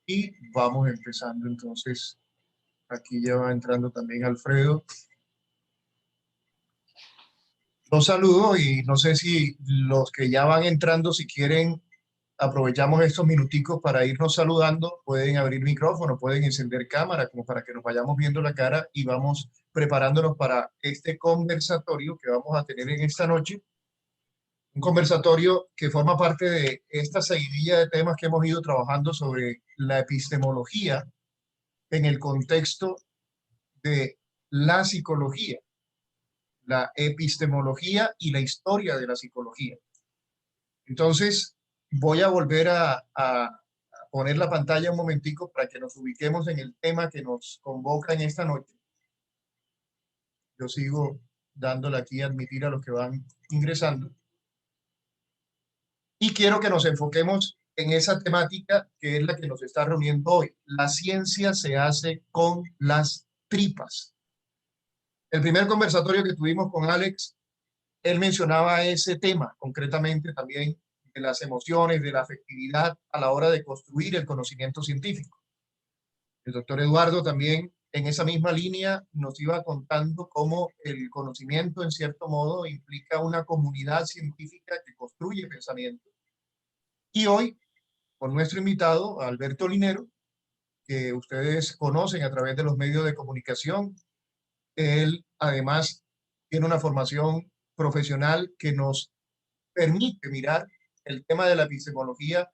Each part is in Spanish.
Y vamos empezando entonces. Aquí ya va entrando también Alfredo. Los saludo y no sé si los que ya van entrando, si quieren, aprovechamos estos minuticos para irnos saludando. Pueden abrir micrófono, pueden encender cámara, como para que nos vayamos viendo la cara y vamos preparándonos para este conversatorio que vamos a tener en esta noche. Un conversatorio que forma parte de esta seguidilla de temas que hemos ido trabajando sobre la epistemología en el contexto de la psicología, la epistemología y la historia de la psicología. Entonces, voy a volver a poner la pantalla un momentico para que nos ubiquemos en el tema que nos convoca en esta noche. Yo sigo dándole aquí a admitir a los que van ingresando. Y quiero que nos enfoquemos en esa temática que es la que nos está reuniendo hoy. La ciencia se hace con las tripas. El primer conversatorio que tuvimos con Alex, él mencionaba ese tema, concretamente también de las emociones, de la afectividad a la hora de construir el conocimiento científico. El doctor Eduardo también en esa misma línea nos iba contando cómo el conocimiento en cierto modo implica una comunidad científica que construye pensamiento. Y hoy, con nuestro invitado, Alberto Linero, que ustedes conocen a través de los medios de comunicación, él además tiene una formación profesional que nos permite mirar el tema de la epistemología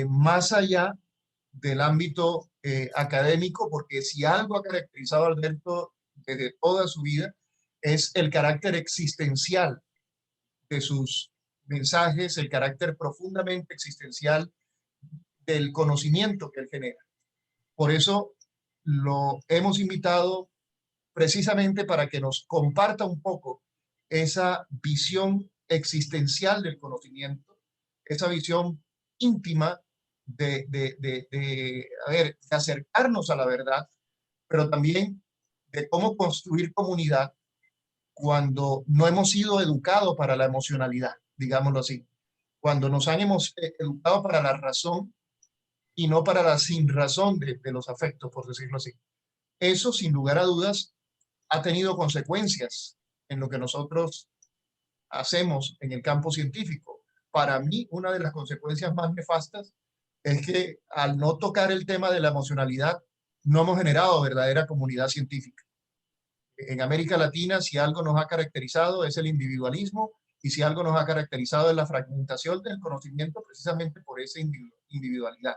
más allá del ámbito académico, porque si algo ha caracterizado a Alberto desde toda su vida es el carácter existencial de sus mensajes, el carácter profundamente existencial del conocimiento que él genera. Por eso lo hemos invitado precisamente para que nos comparta un poco esa visión existencial del conocimiento, esa visión íntima de acercarnos a la verdad, pero también de cómo construir comunidad cuando no hemos sido educados para la emocionalidad, digámoslo así, cuando nos han educado para la razón y no para la sinrazón de los afectos, por decirlo así. Eso, sin lugar a dudas, ha tenido consecuencias en lo que nosotros hacemos en el campo científico. Para mí, una de las consecuencias más nefastas es que al no tocar el tema de la emocionalidad, no hemos generado verdadera comunidad científica. En América Latina, si algo nos ha caracterizado es el individualismo y si algo nos ha caracterizado es la fragmentación del conocimiento precisamente por esa individualidad.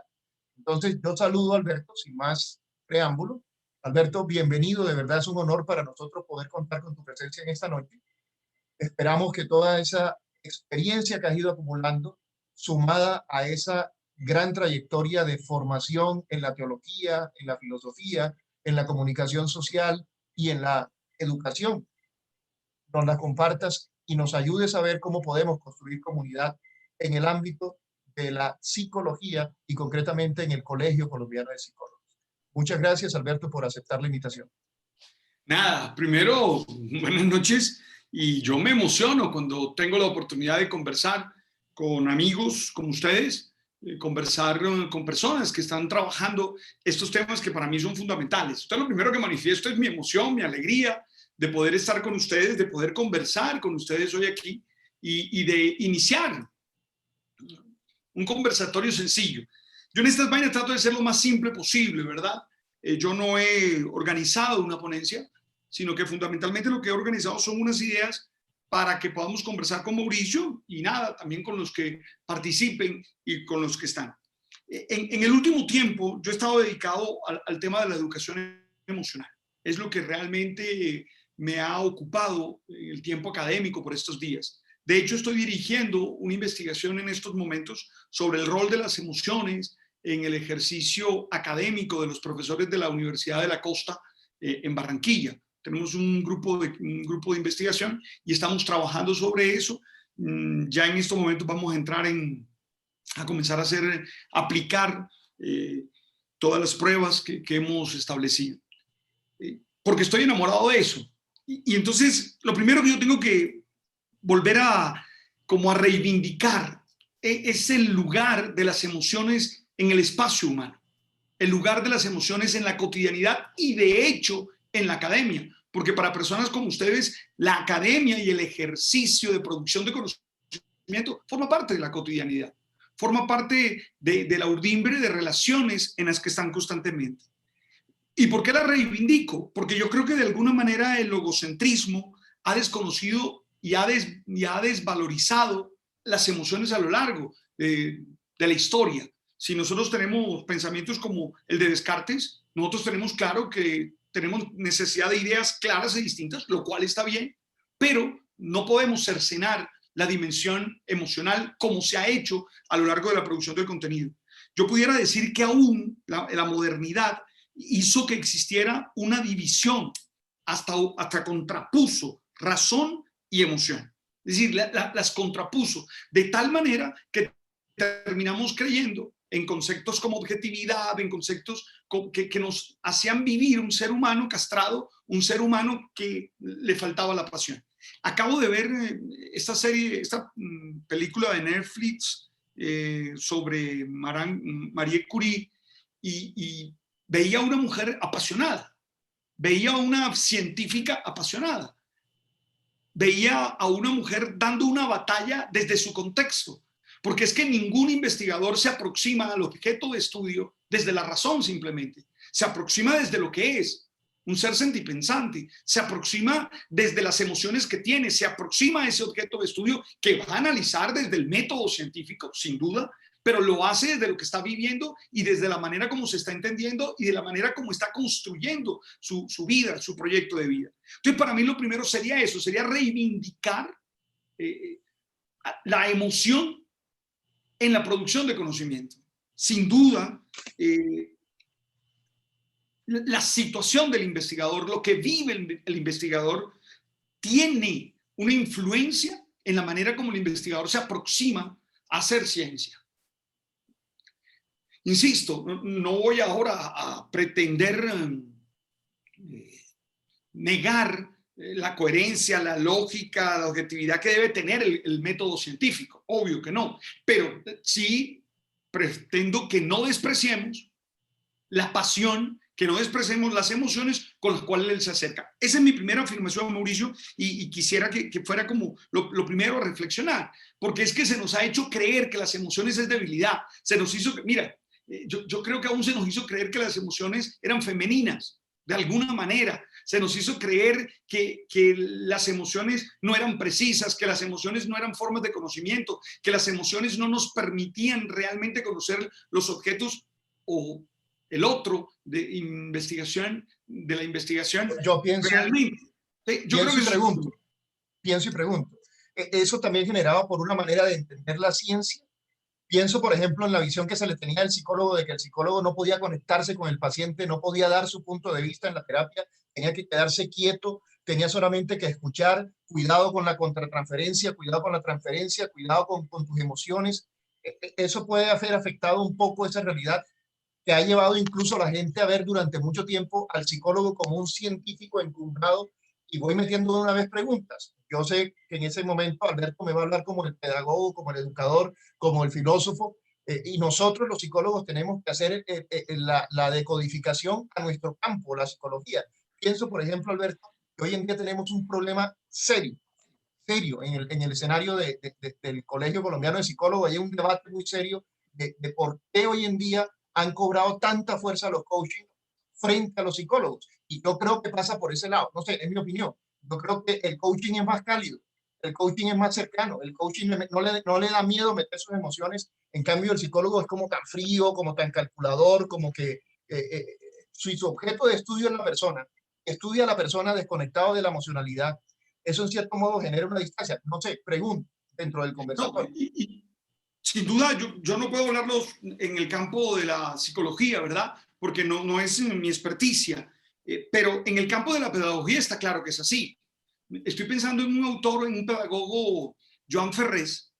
Entonces, yo saludo a Alberto sin más preámbulo. Alberto, bienvenido, de verdad es un honor para nosotros poder contar con tu presencia en esta noche. Esperamos que toda esa experiencia que has ido acumulando, sumada a esa gran trayectoria de formación en la teología, en la filosofía, en la comunicación social y en la educación, nos la compartas y nos ayudes a ver cómo podemos construir comunidad en el ámbito de la psicología y concretamente en el Colegio Colombiano de Psicólogos. Muchas gracias, Alberto, por aceptar la invitación. Nada, primero, buenas noches, y yo me emociono cuando tengo la oportunidad de conversar con amigos como ustedes, conversar con personas que están trabajando estos temas que para mí son fundamentales. Entonces, lo primero que manifiesto es mi emoción, mi alegría de poder estar con ustedes, de poder conversar con ustedes hoy aquí y de iniciar un conversatorio sencillo. Yo en estas vainas trato de ser lo más simple posible, ¿verdad? Yo no he organizado una ponencia, sino que fundamentalmente lo que he organizado son unas ideas para que podamos conversar con Mauricio y nada, también con los que participen y con los que están. En el último tiempo yo he estado dedicado al tema de la educación emocional. Es lo que realmente me ha ocupado el tiempo académico por estos días. De hecho, estoy dirigiendo una investigación en estos momentos sobre el rol de las emociones en el ejercicio académico de los profesores de la Universidad de la Costa en Barranquilla. Tenemos un grupo de investigación y estamos trabajando sobre eso. Ya en estos momentos vamos a entrar a comenzar a aplicar todas las pruebas que hemos establecido. Porque estoy enamorado de eso. Y entonces, lo primero que yo tengo que volver como a reivindicar es el lugar de las emociones en el espacio humano. el lugar de las emociones en la cotidianidad y de hecho en la academia, porque para personas como ustedes, la academia y el ejercicio de producción de conocimiento forma parte de la cotidianidad, forma parte de la urdimbre de relaciones en las que están constantemente. ¿Y por qué la reivindico? Porque yo creo que de alguna manera el logocentrismo ha desconocido y ha desvalorizado las emociones a lo largo de la historia. Si nosotros tenemos pensamientos como el de Descartes, nosotros tenemos claro que tenemos necesidad de ideas claras y distintas, lo cual está bien, pero no podemos cercenar la dimensión emocional como se ha hecho a lo largo de la producción del contenido. Yo pudiera decir que aún la modernidad hizo que existiera una división, hasta contrapuso razón y emoción. Es decir, las contrapuso de tal manera que terminamos creyendo en conceptos como objetividad, en conceptos que nos hacían vivir un ser humano castrado, un ser humano que le faltaba la pasión. Acabo de ver esta película de Netflix sobre Marie Curie y veía a una mujer apasionada, veía a una científica apasionada, veía a una mujer dando una batalla desde su contexto, porque es que ningún investigador se aproxima al objeto de estudio desde la razón simplemente, se aproxima desde lo que es, un ser sentipensante, se aproxima desde las emociones que tiene, se aproxima a ese objeto de estudio que va a analizar desde el método científico, sin duda, pero lo hace desde lo que está viviendo y desde la manera como se está entendiendo y de la manera como está construyendo su vida, su proyecto de vida. Entonces, para mí lo primero sería eso, sería reivindicar la emoción en la producción de conocimiento. Sin duda, la situación del investigador, lo que vive el investigador, tiene una influencia en la manera como el investigador se aproxima a hacer ciencia. Insisto, no voy ahora a pretender negar la coherencia, la lógica, la objetividad que debe tener el método científico. Obvio que no, pero sí pretendo que no despreciemos la pasión, que no despreciemos las emociones con las cuales él se acerca. Esa es mi primera afirmación, Mauricio, y quisiera que fuera como lo primero a reflexionar, porque es que se nos ha hecho creer que las emociones es debilidad. Se nos hizo, mira, yo creo que aún se nos hizo creer que las emociones eran femeninas, de alguna manera. Se nos hizo creer que las emociones no eran precisas, que las emociones no eran formas de conocimiento, que las emociones no nos permitían realmente conocer los objetos o el otro de la investigación. Yo pienso, Realmente. Yo creo que pienso y pregunto. Eso también generaba por una manera de entender la ciencia. Pienso, por ejemplo, en la visión que se le tenía al psicólogo de que el psicólogo no podía conectarse con el paciente, no podía dar su punto de vista en la terapia, tenía que quedarse quieto, tenía solamente que escuchar, cuidado con la contratransferencia, cuidado con la transferencia, cuidado con tus emociones. Eso puede haber afectado un poco esa realidad que ha llevado incluso a la gente a ver durante mucho tiempo al psicólogo como un científico encumbrado. Y voy metiendo de una vez preguntas. Yo sé que en ese momento Alberto me va a hablar como el pedagogo, como el educador, como el filósofo, y nosotros los psicólogos tenemos que hacer la decodificación a nuestro campo, la psicología. Pienso, por ejemplo, Alberto, que hoy en día tenemos un problema serio, serio en el escenario del Colegio Colombiano de Psicólogos. Hay un debate muy serio de por qué hoy en día han cobrado tanta fuerza los coaching frente a los psicólogos. Y yo creo que pasa por ese lado. No sé, es mi opinión. Yo creo que el coaching es más cálido, el coaching es más cercano, el coaching no le da miedo meter sus emociones. En cambio, el psicólogo es como tan frío, como tan calculador, como que su objeto de estudio es la persona. Estudia a la persona desconectado de la emocionalidad. Eso en cierto modo genera una distancia. No sé, pregunto dentro del conversatorio. No, sin duda, yo no puedo hablarlos en el campo de la psicología, ¿verdad? Porque no es mi experticia. Pero en el campo de la pedagogía está claro que es así. Estoy pensando en un autor, en un pedagogo, Joan Ferrés,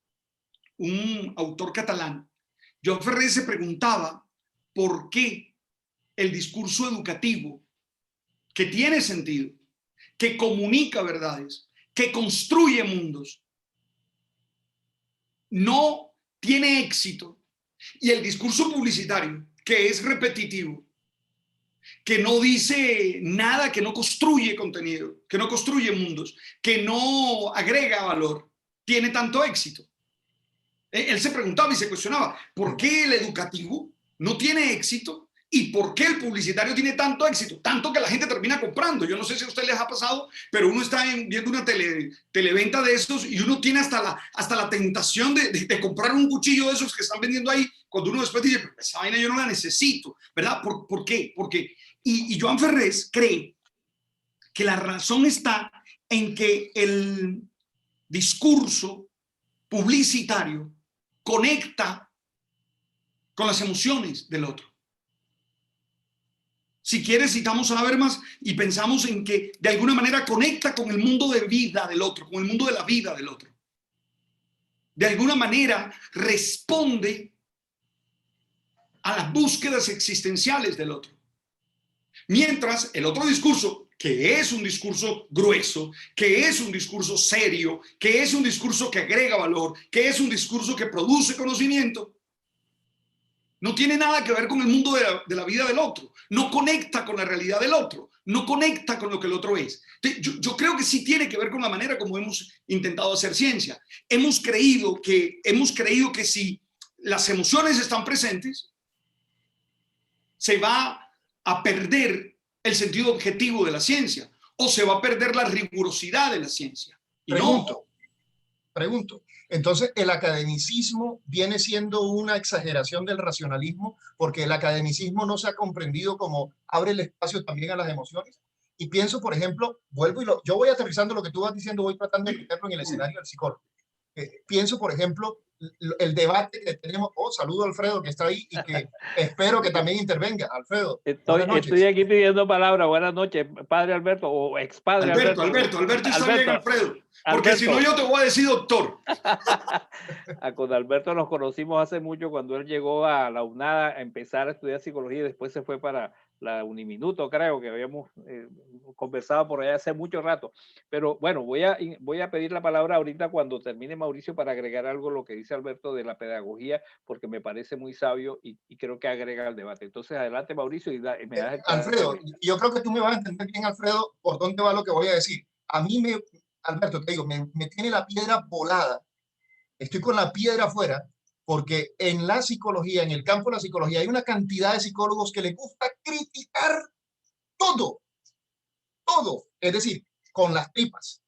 un autor catalán. Joan Ferrés se preguntaba por qué el discurso educativo, que tiene sentido, que comunica verdades, que construye mundos, no tiene éxito, y el discurso publicitario, que es repetitivo, que no dice nada, que no construye contenido, que no construye mundos, que no agrega valor, tiene tanto éxito. Él se preguntaba y se cuestionaba, ¿por qué el educativo no tiene éxito? ¿Y por qué el publicitario tiene tanto éxito? Tanto que la gente termina comprando. Yo no sé si a ustedes les ha pasado, pero uno está viendo una televenta de esos y uno tiene hasta la tentación de comprar un cuchillo de esos que están vendiendo ahí, cuando uno después dice, esa vaina yo no la necesito, ¿verdad? ¿Por qué? Porque, y Joan Ferrés cree que la razón está en que el discurso publicitario conecta con las emociones del otro. Si quieres, citamos a Habermas y pensamos en que de alguna manera conecta con el mundo de vida del otro, con el mundo de la vida del otro. De alguna manera responde a las búsquedas existenciales del otro. Mientras el otro discurso, que es un discurso grueso, que es un discurso serio, que es un discurso que agrega valor, que es un discurso que produce conocimiento, no tiene nada que ver con el mundo de la vida del otro, no conecta con la realidad del otro, no conecta con lo que el otro es. Yo creo que sí tiene que ver con la manera como hemos intentado hacer ciencia. Hemos creído que si las emociones están presentes, se va a perder el sentido objetivo de la ciencia o se va a perder la rigurosidad de la ciencia. Y Pregunto. Entonces, ¿el academicismo viene siendo una exageración del racionalismo porque el academicismo no se ha comprendido como abre el espacio también a las emociones? Y pienso, por ejemplo, yo voy aterrizando lo que tú vas diciendo, voy tratando de meterlo en el escenario del psicólogo. Pienso, por ejemplo, el debate que tenemos. Saludo a Alfredo, que está ahí y que espero que también intervenga. Alfredo, estoy aquí pidiendo palabra. Buenas noches, padre Alberto, o expadre Alberto. Alberto está bien, Alfredo. Porque Alberto, si no, yo te voy a decir doctor. Con Alberto nos conocimos hace mucho cuando él llegó a la UNAD a empezar a estudiar psicología y después se fue para la Uniminuto, creo que habíamos conversado por allá hace mucho rato. Pero bueno, voy a pedir la palabra ahorita cuando termine Mauricio para agregar algo a lo que dice Alberto de la pedagogía, porque me parece muy sabio y creo que agrega al debate. Entonces, adelante, Mauricio. Me das Alfredo, yo creo que tú me vas a entender bien, Alfredo, por dónde va lo que voy a decir. A mí Alberto, te digo, me tiene la piedra volada. Estoy con la piedra afuera porque en la psicología, en el campo de la psicología, hay una cantidad de psicólogos que les gusta criticar todo, es decir, con las tripas.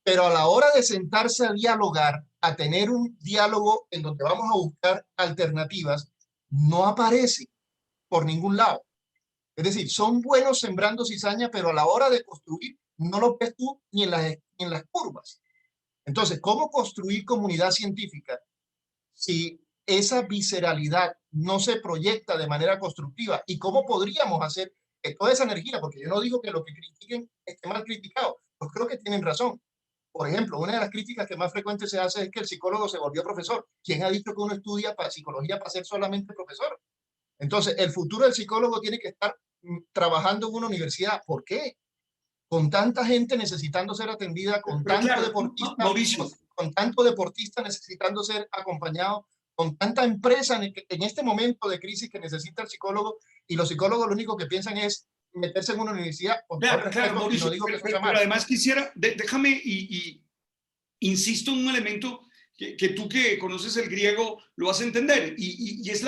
Pero a la hora de sentarse a dialogar, a tener un diálogo en donde vamos a buscar alternativas, no aparece por ningún lado. Es decir, son buenos sembrando cizaña, pero a la hora de construir no lo ves tú ni en las curvas. Entonces, ¿cómo construir comunidad científica si esa visceralidad no se proyecta de manera constructiva? ¿Y cómo podríamos hacer que toda esa energía, porque yo no digo que lo que critiquen esté mal criticado, pues creo que tienen razón. Por ejemplo, una de las críticas que más frecuente se hace es que el psicólogo se volvió profesor. ¿Quién ha dicho que uno estudia para psicología para ser solamente profesor? Entonces, el futuro del psicólogo tiene que estar trabajando en una universidad. ¿Por qué? Con tanta gente necesitando ser atendida, con tanto deportista necesitando ser acompañado, con tanta empresa en este momento de crisis que necesita el psicólogo, y los psicólogos lo único que piensan es meterse en una universidad. Claro, Mauricio, no digo pero además quisiera, déjame y insisto en un elemento que tú que conoces el griego lo vas a entender, y es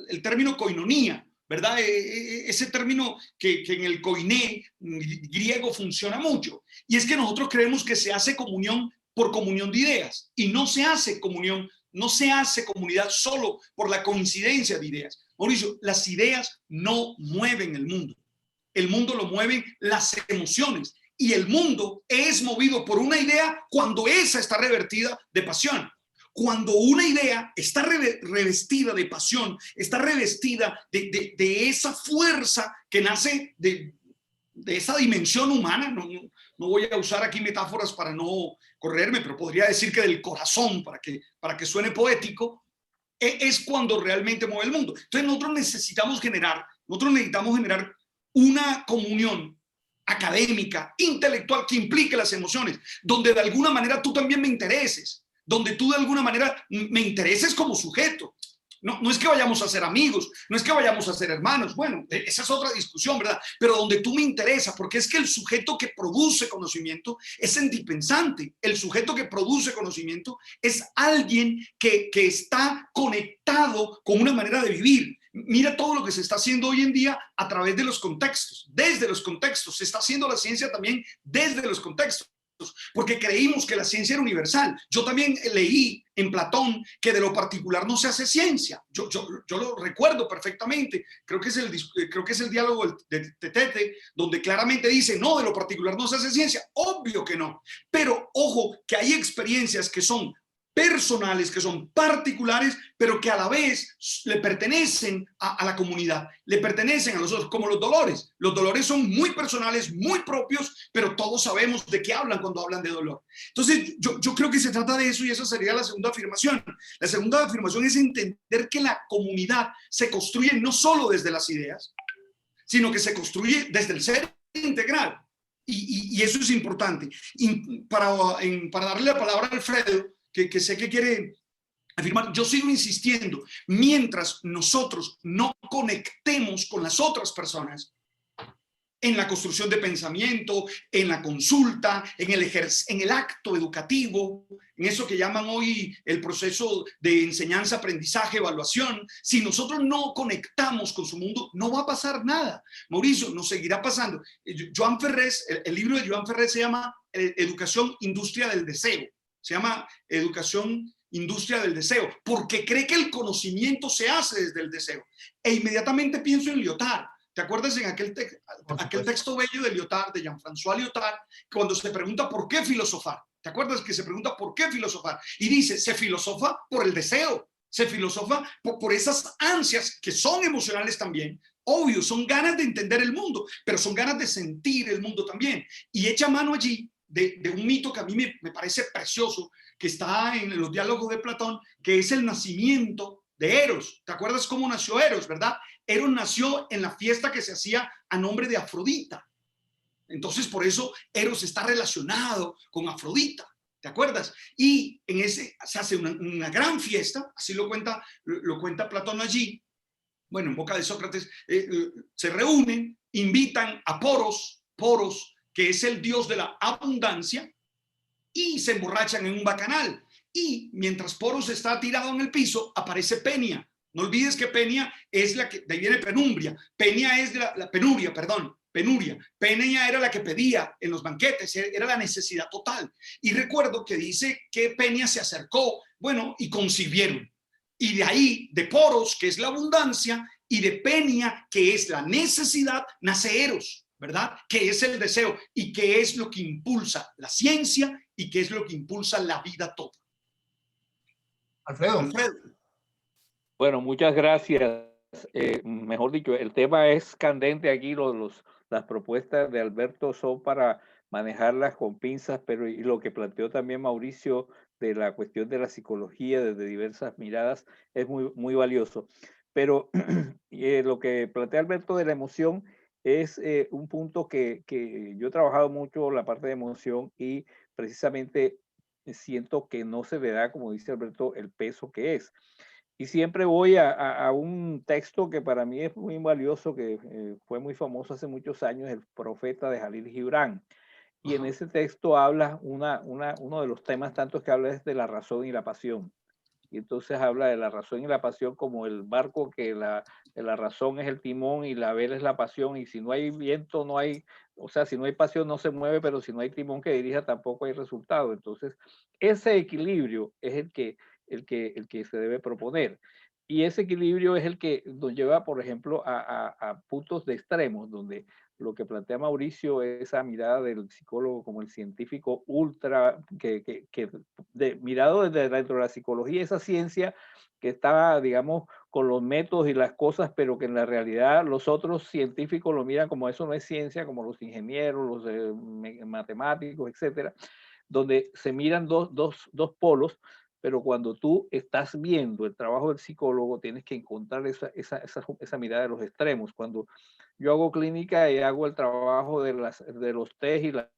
el término koinonía, ¿verdad? Ese término que en el koiné griego funciona mucho. Y es que nosotros creemos que se hace comunión por comunión de ideas, y no se hace comunión, no se hace comunidad solo por la coincidencia de ideas. Mauricio, las ideas no mueven el mundo. El mundo lo mueven las emociones, y el mundo es movido por una idea cuando esa está revertida de pasión. Cuando una idea está revestida de pasión, está revestida de esa fuerza que nace de esa dimensión humana, no voy a usar aquí metáforas para no correrme, pero podría decir que del corazón, para que suene poético, es cuando realmente mueve el mundo. Entonces nosotros necesitamos generar una comunión académica, intelectual, que implique las emociones, donde de alguna manera tú también me intereses, donde tú de alguna manera me intereses como sujeto. No es que vayamos a ser amigos, no es que vayamos a ser hermanos. Bueno, esa es otra discusión, ¿verdad? Pero donde tú me interesa, porque es que el sujeto que produce conocimiento es indispensante. El sujeto que produce conocimiento es alguien que está conectado con una manera de vivir. Mira todo lo que se está haciendo hoy en día a través de los contextos, desde los contextos. Se está haciendo la ciencia también desde los contextos, porque creímos que la ciencia era universal. Yo también leí en Platón que de lo particular no se hace ciencia. Yo lo recuerdo perfectamente. Creo que es el diálogo de Tete, donde claramente dice, no, de lo particular no se hace ciencia. Obvio que no. Pero ojo, que hay experiencias que son personales, que son particulares, pero que a la vez le pertenecen a la comunidad, le pertenecen a los otros, como los dolores. Los dolores son muy personales, muy propios, pero todos sabemos de qué hablan cuando hablan de dolor. Entonces, yo creo que se trata de eso, y esa sería la segunda afirmación. La segunda afirmación es entender que la comunidad se construye no solo desde las ideas, sino que se construye desde el ser integral. Y eso es importante. Y para darle la palabra a Alfredo, que sé que quiere afirmar, yo sigo insistiendo, mientras nosotros no conectemos con las otras personas en la construcción de pensamiento, en la consulta, en el acto educativo, en eso que llaman hoy el proceso de enseñanza, aprendizaje, evaluación, si nosotros no conectamos con su mundo, no va a pasar nada. Mauricio, nos seguirá pasando. Joan Ferrés, el libro de Joan Ferrés se llama Educación, Industria del Deseo. Se llama Educación, Industria del Deseo, porque cree que el conocimiento se hace desde el deseo. E inmediatamente pienso en Lyotard. ¿Te acuerdas en aquel texto bello de Lyotard, de Jean-François Lyotard, cuando se pregunta por qué filosofar? ¿Te acuerdas que se pregunta por qué filosofar? Y dice, se filosofa por el deseo, se filosofa por esas ansias que son emocionales también. Obvio, son ganas de entender el mundo, pero son ganas de sentir el mundo también. Y echa mano allí de un mito que a mí me parece precioso, que está en los diálogos de Platón, que es el nacimiento de Eros. ¿Te acuerdas cómo nació Eros, verdad? Eros nació en la fiesta que se hacía a nombre de Afrodita. Entonces, por eso Eros está relacionado con Afrodita. ¿Te acuerdas? Y en ese se hace una gran fiesta, así lo cuenta Platón allí. Bueno, en boca de Sócrates, se reúnen, invitan a Poros, que es el dios de la abundancia, y se emborrachan en un bacanal. Y mientras Poros está tirado en el piso, aparece Penia. No olvides que Penia es la que, de ahí viene penumbria. Penia es la penuria, perdón, penuria. Penia era la que pedía en los banquetes, era la necesidad total. Y recuerdo que dice que Penia se acercó, bueno, y concibieron. Y de ahí, de Poros, que es la abundancia, y de Penia, que es la necesidad, nace Eros, ¿verdad? Que es el deseo y que es lo que impulsa la ciencia y que es lo que impulsa la vida toda. Alfredo. Bueno, muchas gracias. Mejor dicho, el tema es candente aquí. Las propuestas de Alberto son para manejarlas con pinzas, pero y lo que planteó también Mauricio de la cuestión de la psicología desde diversas miradas es muy, muy valioso. Pero lo que plantea Alberto de la emoción es un punto que yo he trabajado mucho, la parte de emoción, y precisamente siento que no se le da, como dice Alberto, el peso que es. Y siempre voy a un texto que para mí es muy valioso, que fue muy famoso hace muchos años, El Profeta de Jalil Gibran. Y en ese texto habla, uno de los temas tantos que habla es de la razón y la pasión. Y entonces habla de la razón y la pasión como el barco que la razón es el timón y la vela es la pasión. Y si no hay viento, no hay, o sea, si no hay pasión no se mueve, pero si no hay timón que dirija tampoco hay resultado. Entonces, ese equilibrio es el que se debe proponer. Y ese equilibrio es el que nos lleva, por ejemplo, a puntos de extremos, donde lo que plantea Mauricio es esa mirada del psicólogo como el científico ultra, mirado desde dentro de la psicología, esa ciencia que está, digamos, con los métodos y las cosas, pero que en la realidad los otros científicos lo miran como eso no es ciencia, como los ingenieros, los matemáticos, etcétera, donde se miran dos polos, pero cuando tú estás viendo el trabajo del psicólogo, tienes que encontrar esa mirada de los extremos. Cuando yo hago clínica y hago el trabajo de los test y las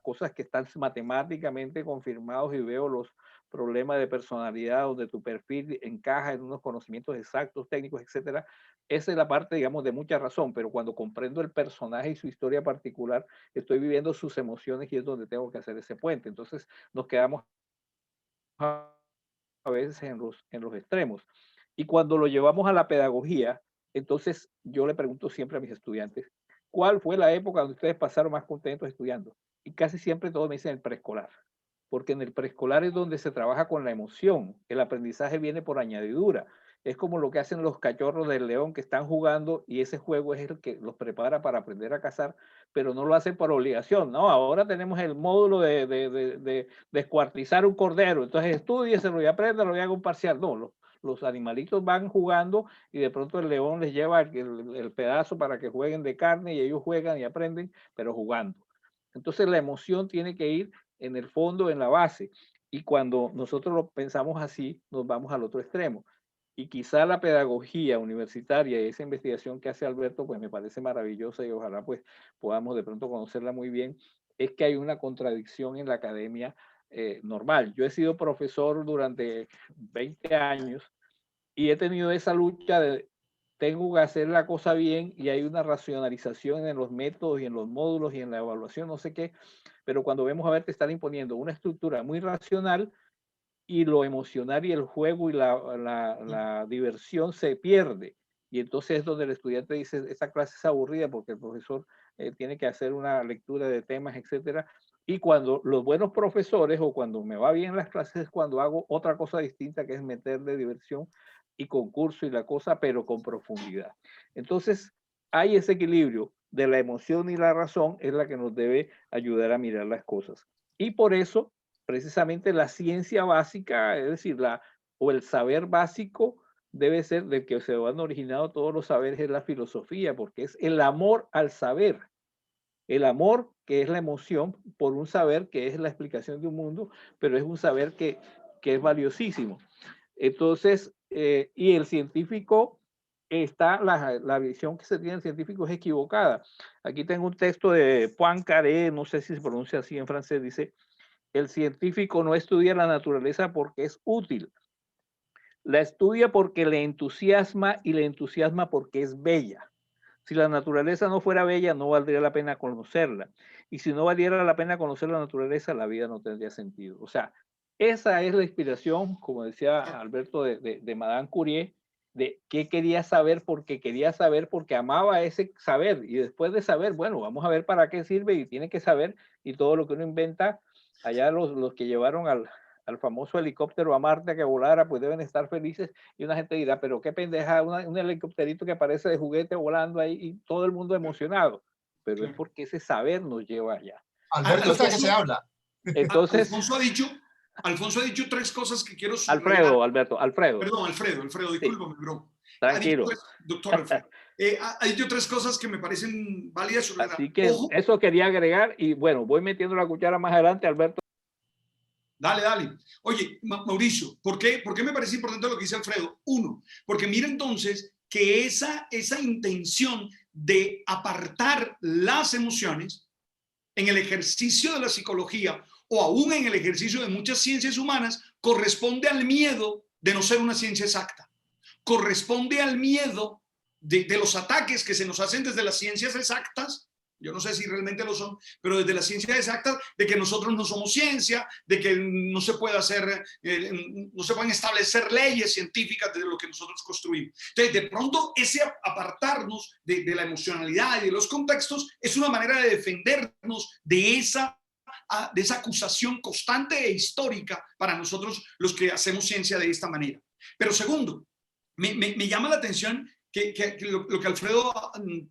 cosas que están matemáticamente confirmados y veo los problema de personalidad, donde tu perfil encaja en unos conocimientos exactos, técnicos, etcétera. Esa es la parte, digamos, de mucha razón, pero cuando comprendo el personaje y su historia particular, estoy viviendo sus emociones y es donde tengo que hacer ese puente. Entonces nos quedamos a veces en los extremos. Y cuando lo llevamos a la pedagogía, entonces yo le pregunto siempre a mis estudiantes, ¿cuál fue la época donde ustedes pasaron más contentos estudiando? Y casi siempre todos me dicen el preescolar, porque en el preescolar es donde se trabaja con la emoción, el aprendizaje viene por añadidura. Es como lo que hacen los cachorros del león que están jugando y ese juego es el que los prepara para aprender a cazar, pero no lo hacen por obligación. No, ahora tenemos el módulo de descuartizar un cordero, entonces estúdieselo y apréndalo y haga un parcial. No, los animalitos van jugando y de pronto el león les lleva el pedazo para que jueguen de carne y ellos juegan y aprenden, pero jugando. Entonces la emoción tiene que ir en el fondo, en la base. Y cuando nosotros lo pensamos así, nos vamos al otro extremo. Y quizá la pedagogía universitaria y esa investigación que hace Alberto, pues me parece maravillosa y ojalá pues podamos de pronto conocerla muy bien, es que hay una contradicción en la academia normal. Yo he sido profesor durante 20 años y he tenido esa lucha de tengo que hacer la cosa bien y hay una racionalización en los métodos y en los módulos y en la evaluación, no sé qué, pero cuando vemos a ver te están imponiendo una estructura muy racional y lo emocional y el juego y la diversión se pierde. Y entonces es donde el estudiante dice, esta clase es aburrida porque el profesor tiene que hacer una lectura de temas, etcétera. Y cuando los buenos profesores o cuando me va bien las clases es cuando hago otra cosa distinta que es meterle diversión y concurso y la cosa, pero con profundidad. Entonces hay ese equilibrio de la emoción y la razón es la que nos debe ayudar a mirar las cosas. Y por eso precisamente la ciencia básica, es decir, o el saber básico debe ser del que se han originado todos los saberes, es la filosofía, porque es el amor al saber, el amor que es la emoción por un saber que es la explicación de un mundo, pero es un saber que es valiosísimo. Entonces, y el científico la visión que se tiene del científico es equivocada. Aquí tengo un texto de Poincaré, no sé si se pronuncia así en francés, dice, el científico no estudia la naturaleza porque es útil. La estudia porque le entusiasma y le entusiasma porque es bella. Si la naturaleza no fuera bella, no valdría la pena conocerla. Y si no valiera la pena conocer la naturaleza, la vida no tendría sentido. O sea, esa es la inspiración, como decía Alberto, de Madame Curie, de qué quería saber porque amaba ese saber. Y después de saber, bueno, vamos a ver para qué sirve y tiene que saber. Y todo lo que uno inventa, allá los que llevaron al famoso helicóptero a Marte a que volara, pues deben estar felices. Y una gente dirá, pero qué pendeja, un helicópterito que parece de juguete volando ahí y todo el mundo emocionado. Pero es porque ese saber nos lleva allá. Alberto, ¿está que se habla? Entonces, Alfonso ha dicho tres cosas que quiero subrayar. Alfredo. Perdón, Alfredo, discúlpame, bro. Tranquilo. Doctor Alfredo. Ha dicho tres cosas que me parecen válidas subrayar. Así que eso quería agregar y bueno, voy metiendo la cuchara más adelante, Alberto. Dale. Oye, Mauricio, ¿por qué me parece importante lo que dice Alfredo? Uno, porque mira entonces que esa intención de apartar las emociones en el ejercicio de la psicología o aún en el ejercicio de muchas ciencias humanas corresponde al miedo de no ser una ciencia exacta. Corresponde al miedo de los ataques que se nos hacen desde las ciencias exactas. Yo no sé si realmente lo son, pero desde la ciencia exacta, de que nosotros no somos ciencia, de que no se puede hacer, no se pueden establecer leyes científicas de lo que nosotros construimos. Entonces, de pronto, ese apartarnos de la emocionalidad y de los contextos es una manera de defendernos de esa acusación constante e histórica para nosotros los que hacemos ciencia de esta manera. Pero segundo, me llama la atención lo que Alfredo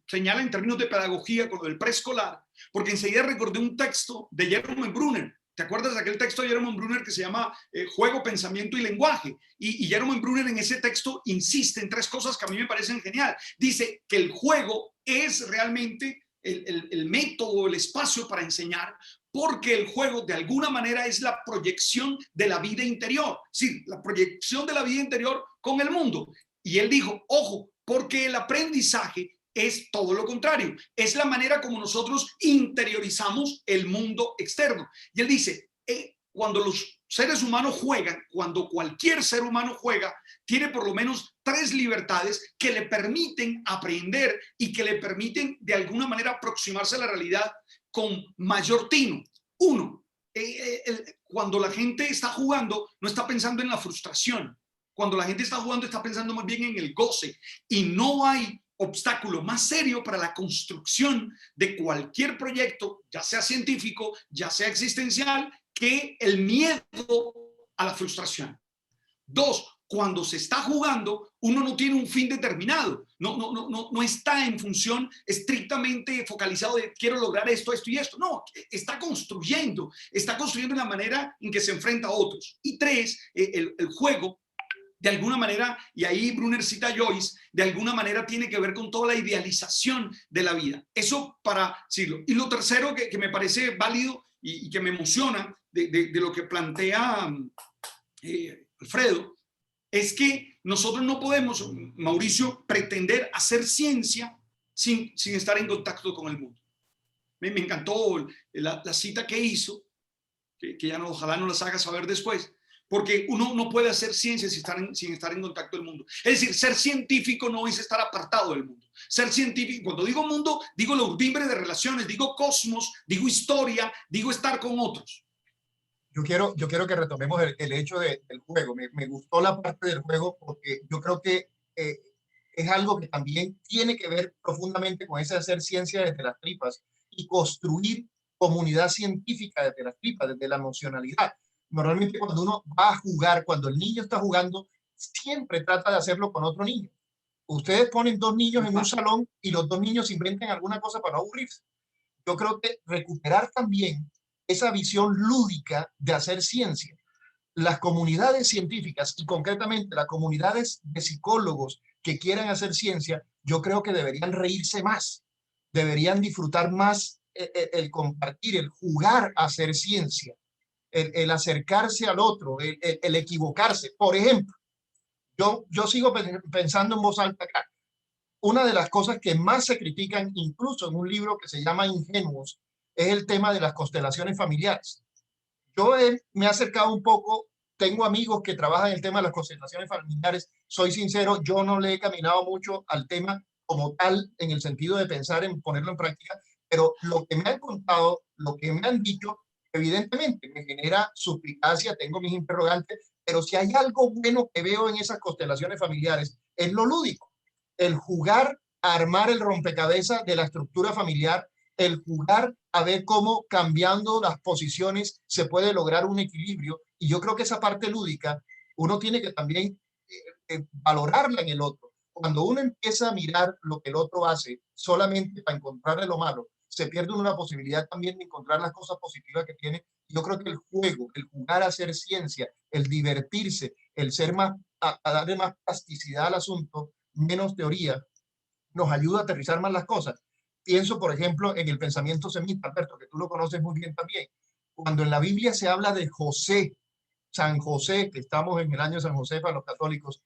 señala en términos de pedagogía con lo del preescolar, porque enseguida recordé un texto de Jerome Brunner. ¿Te acuerdas de aquel texto de Jerome Brunner que se llama Juego, Pensamiento y Lenguaje? Y Jerome Brunner en ese texto insiste en tres cosas que a mí me parecen genial. Dice que el juego es realmente el método, el espacio para enseñar, porque el juego de alguna manera es la proyección de la vida interior, sí, la proyección de la vida interior con el mundo. Y él dijo, ojo, porque el aprendizaje es todo lo contrario, es la manera como nosotros interiorizamos el mundo externo. Y él dice, cuando los seres humanos juegan, cuando cualquier ser humano juega, tiene por lo menos 3 libertades que le permiten aprender y que le permiten de alguna manera aproximarse a la realidad con mayor tino. Uno, cuando la gente está jugando, no está pensando en la frustración. Cuando la gente está jugando, está pensando más bien en el goce. Y no hay obstáculo más serio para la construcción de cualquier proyecto, ya sea científico, ya sea existencial, que el miedo a la frustración. 2, cuando se está jugando, uno no tiene un fin determinado, no está en función estrictamente focalizado de quiero lograr esto, esto y esto. No, está construyendo la manera en que se enfrenta a otros. Y 3, el juego, de alguna manera, y ahí Brunner cita a Joyce, de alguna manera tiene que ver con toda la idealización de la vida. Eso para decirlo. Y lo tercero que me parece válido y que me emociona de lo que plantea Alfredo, es que nosotros no podemos, Mauricio, pretender hacer ciencia sin estar en contacto con el mundo. Me encantó la cita que hizo, que ya no, ojalá no las haga saber después, porque uno no puede hacer ciencia sin estar en contacto del mundo. Es decir, ser científico no es estar apartado del mundo. Ser científico, cuando digo mundo, digo la urdimbre de relaciones, digo cosmos, digo historia, digo estar con otros. Yo quiero que retomemos el hecho del juego. Me gustó la parte del juego porque yo creo que es algo que también tiene que ver profundamente con ese hacer ciencia desde las tripas y construir comunidad científica desde las tripas, desde la emocionalidad. Normalmente cuando uno va a jugar, cuando el niño está jugando, siempre trata de hacerlo con otro niño. Ustedes ponen 2 niños en un salón y los 2 niños inventan alguna cosa para no aburrirse. Yo creo que recuperar también esa visión lúdica de hacer ciencia. Las comunidades científicas y concretamente las comunidades de psicólogos que quieran hacer ciencia, yo creo que deberían reírse más, deberían disfrutar más el compartir, el jugar a hacer ciencia, el acercarse al otro, el equivocarse. Por ejemplo, yo sigo pensando en voz alta acá. Una de las cosas que más se critican, incluso en un libro que se llama Ingenuos, es el tema de las constelaciones familiares. Yo me he acercado un poco, tengo amigos que trabajan en el tema de las constelaciones familiares. Soy sincero, yo no le he caminado mucho al tema como tal, en el sentido de pensar en ponerlo en práctica, pero lo que me han contado, lo que me han dicho, evidentemente me genera suspicacia, tengo mis interrogantes, pero si hay algo bueno que veo en esas constelaciones familiares, es lo lúdico, el jugar a armar el rompecabezas de la estructura familiar, el jugar a ver cómo cambiando las posiciones se puede lograr un equilibrio. Y yo creo que esa parte lúdica uno tiene que también valorarla en el otro. Cuando uno empieza a mirar lo que el otro hace solamente para encontrarle lo malo, se pierde una posibilidad también de encontrar las cosas positivas que tiene. Yo creo que el juego, el jugar a hacer ciencia, el divertirse, el ser más, a darle más plasticidad al asunto, menos teoría, nos ayuda a aterrizar más las cosas. Pienso, por ejemplo, en el pensamiento semita, Alberto, que tú lo conoces muy bien también. Cuando en la Biblia se habla de José, San José, que estamos en el año de San José para los católicos,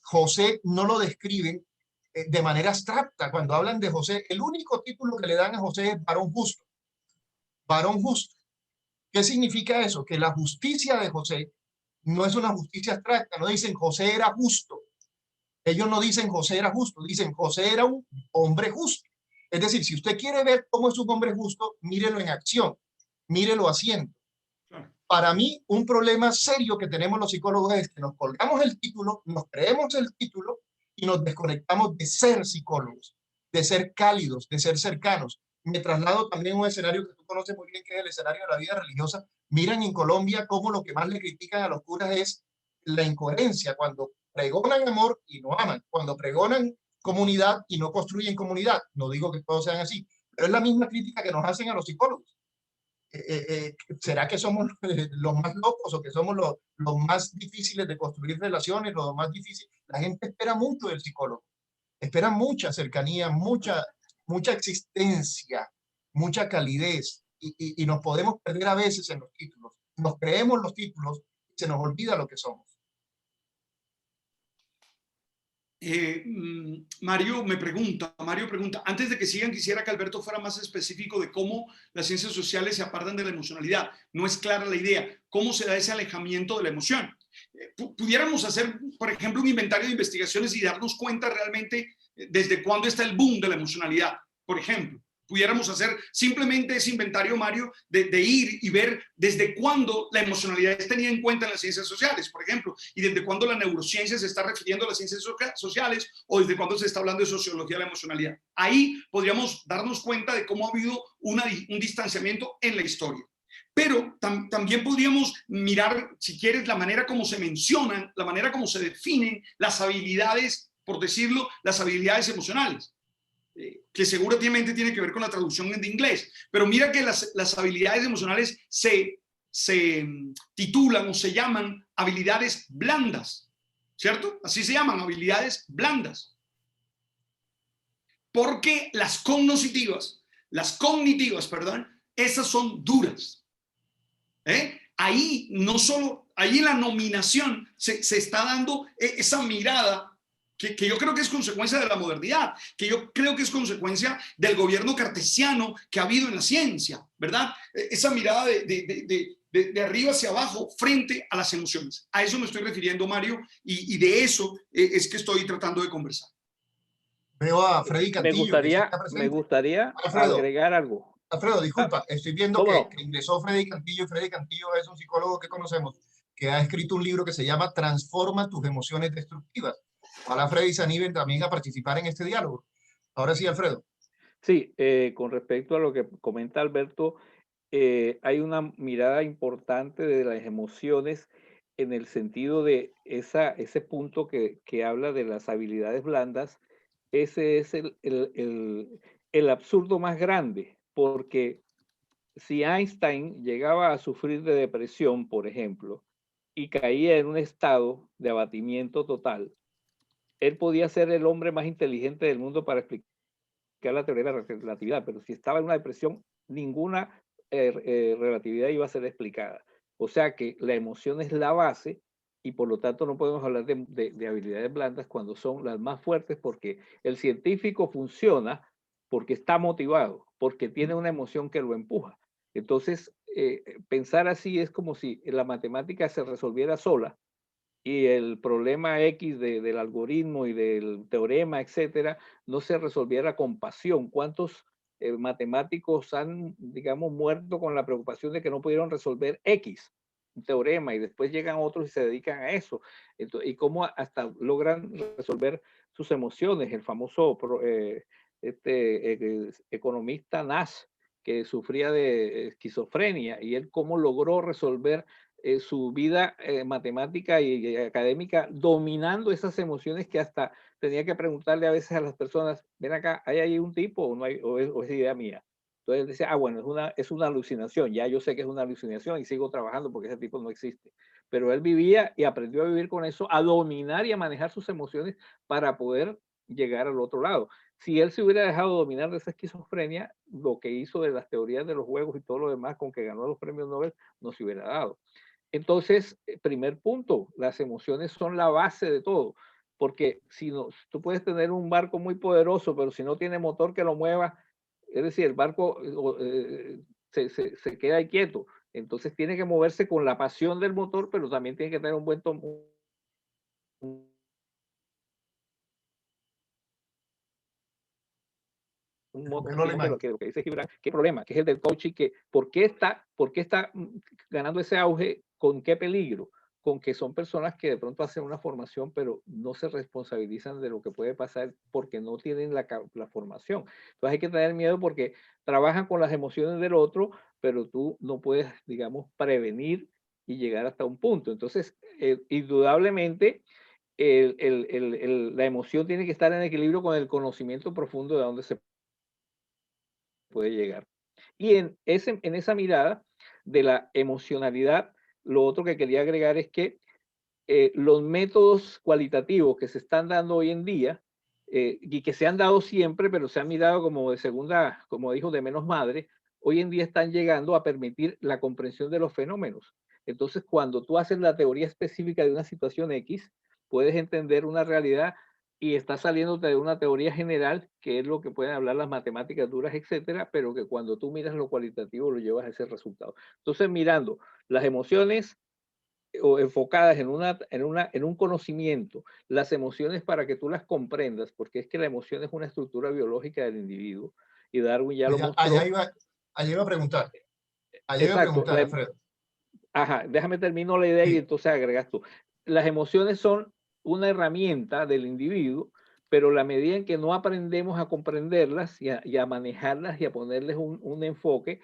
José no lo describen de manera abstracta. Cuando hablan de José, el único título que le dan a José es varón justo. Varón justo. ¿Qué significa eso? Que la justicia de José no es una justicia abstracta. No dicen José era justo. Ellos no dicen José era justo, dicen José era un hombre justo. Es decir, si usted quiere ver cómo es un hombre justo, mírelo en acción, mírelo haciendo. Para mí, un problema serio que tenemos los psicólogos es que nos colgamos el título, nos creemos el título y nos desconectamos de ser psicólogos, de ser cálidos, de ser cercanos. Me traslado también a un escenario que tú conoces muy bien, que es el escenario de la vida religiosa. Miran en Colombia cómo lo que más le critican a los curas es la incoherencia, cuando pregonan amor y no aman, cuando pregonan comunidad y no construyen comunidad. No digo que todos sean así, pero es la misma crítica que nos hacen a los psicólogos. ¿Será que somos los más locos o que somos los más difíciles de construir relaciones, los más difíciles? La gente espera mucho del psicólogo, espera mucha cercanía, mucha existencia, mucha calidez y nos podemos perder a veces en los títulos. Nos creemos los títulos y se nos olvida lo que somos. Mario pregunta, antes de que sigan, quisiera que Alberto fuera más específico de cómo las ciencias sociales se apartan de la emocionalidad. No es clara la idea. ¿Cómo se da ese alejamiento de la emoción? Pudiéramos hacer, por ejemplo, un inventario de investigaciones y darnos cuenta realmente desde cuándo está el boom de la emocionalidad, por ejemplo. Pudiéramos hacer simplemente ese inventario, Mario, de ir y ver desde cuándo la emocionalidad es tenida en cuenta en las ciencias sociales, por ejemplo, y desde cuándo la neurociencia se está refiriendo a las ciencias sociales, o desde cuándo se está hablando de sociología de la emocionalidad. Ahí podríamos darnos cuenta de cómo ha habido un distanciamiento en la historia. Pero también podríamos mirar, si quieres, la manera como se mencionan, la manera como se definen las habilidades, por decirlo, las habilidades emocionales, que seguramente tiene que ver con la traducción de inglés. Pero mira que las habilidades emocionales se titulan o se llaman habilidades blandas, ¿cierto? Así se llaman, habilidades blandas. Porque las cognitivas, esas son duras. Ahí no solo, ahí en la nominación se está dando esa mirada que yo creo que es consecuencia de la modernidad, que yo creo que es consecuencia del gobierno cartesiano que ha habido en la ciencia, ¿verdad? Esa mirada de arriba hacia abajo frente a las emociones. A eso me estoy refiriendo, Mario, y de eso es que estoy tratando de conversar. Veo a Freddy Cantillo. Me gustaría Alfredo, agregar algo. Alfredo, disculpa, estoy viendo no? que ingresó Freddy Cantillo, y Freddy Cantillo es un psicólogo que conocemos, que ha escrito un libro que se llama Transforma tus emociones destructivas. Ojalá Freddy se anime también a participar en este diálogo. Ahora sí, Alfredo. Sí, con respecto a lo que comenta Alberto, hay una mirada importante de las emociones en el sentido de ese punto que habla de las habilidades blandas. Ese es el absurdo más grande, porque si Einstein llegaba a sufrir de depresión, por ejemplo, y caía en un estado de abatimiento total, él podía ser el hombre más inteligente del mundo para explicar la teoría de la relatividad, pero si estaba en una depresión, ninguna relatividad iba a ser explicada. O sea que la emoción es la base y por lo tanto no podemos hablar de habilidades blandas cuando son las más fuertes, porque el científico funciona porque está motivado, porque tiene una emoción que lo empuja. Entonces, pensar así es como si la matemática se resolviera sola y el problema X del algoritmo y del teorema, etcétera, no se resolviera con pasión. ¿Cuántos matemáticos han, digamos, muerto con la preocupación de que no pudieron resolver X, un teorema, y después llegan otros y se dedican a eso? Entonces, y cómo hasta logran resolver sus emociones. El famoso economista Nash, que sufría de esquizofrenia, y él cómo logró resolver su vida matemática y académica dominando esas emociones, que hasta tenía que preguntarle a veces a las personas, ven acá, ¿hay ahí un tipo o no hay, o es idea mía? Entonces él decía, bueno, es una alucinación, ya yo sé que es una alucinación y sigo trabajando porque ese tipo no existe. Pero él vivía y aprendió a vivir con eso, a dominar y a manejar sus emociones para poder llegar al otro lado. Si él se hubiera dejado dominar de esa esquizofrenia, lo que hizo de las teorías de los juegos y todo lo demás con que ganó los premios Nobel no se hubiera dado. Entonces, primer punto, las emociones son la base de todo, porque si no, tú puedes tener un barco muy poderoso, pero si no tiene motor que lo mueva, es decir, el barco se queda ahí quieto. Entonces tiene que moverse con la pasión del motor, pero también tiene que tener un buen un motor que dice Gibran, qué problema, que es el del coaching, que ¿por qué está ganando ese auge? ¿Con qué peligro? Con que son personas que de pronto hacen una formación, pero no se responsabilizan de lo que puede pasar porque no tienen la formación. Entonces hay que tener miedo porque trabajan con las emociones del otro, pero tú no puedes, digamos, prevenir y llegar hasta un punto. Entonces, indudablemente, la emoción tiene que estar en equilibrio con el conocimiento profundo de dónde se puede llegar. Y en esa mirada de la emocionalidad, lo otro que quería agregar es que los métodos cualitativos que se están dando hoy en día, y que se han dado siempre, pero se han mirado como de segunda, como dijo, de menos madre, hoy en día están llegando a permitir la comprensión de los fenómenos. Entonces, cuando tú haces la teoría específica de una situación X, puedes entender una realidad y estás saliéndote de una teoría general, que es lo que pueden hablar las matemáticas duras, etcétera, pero que cuando tú miras lo cualitativo lo llevas a ese resultado. Entonces, mirando las emociones o enfocadas en un conocimiento, las emociones para que tú las comprendas, porque es que la emoción es una estructura biológica del individuo, y Darwin ya lo mostró. Allá iba a preguntar. Allá iba a Exacto. preguntar, Alfredo. Ajá, déjame terminar la idea y Sí. entonces agregas tú. Las emociones son una herramienta del individuo, pero la medida en que no aprendemos a comprenderlas y a manejarlas y a ponerles un enfoque,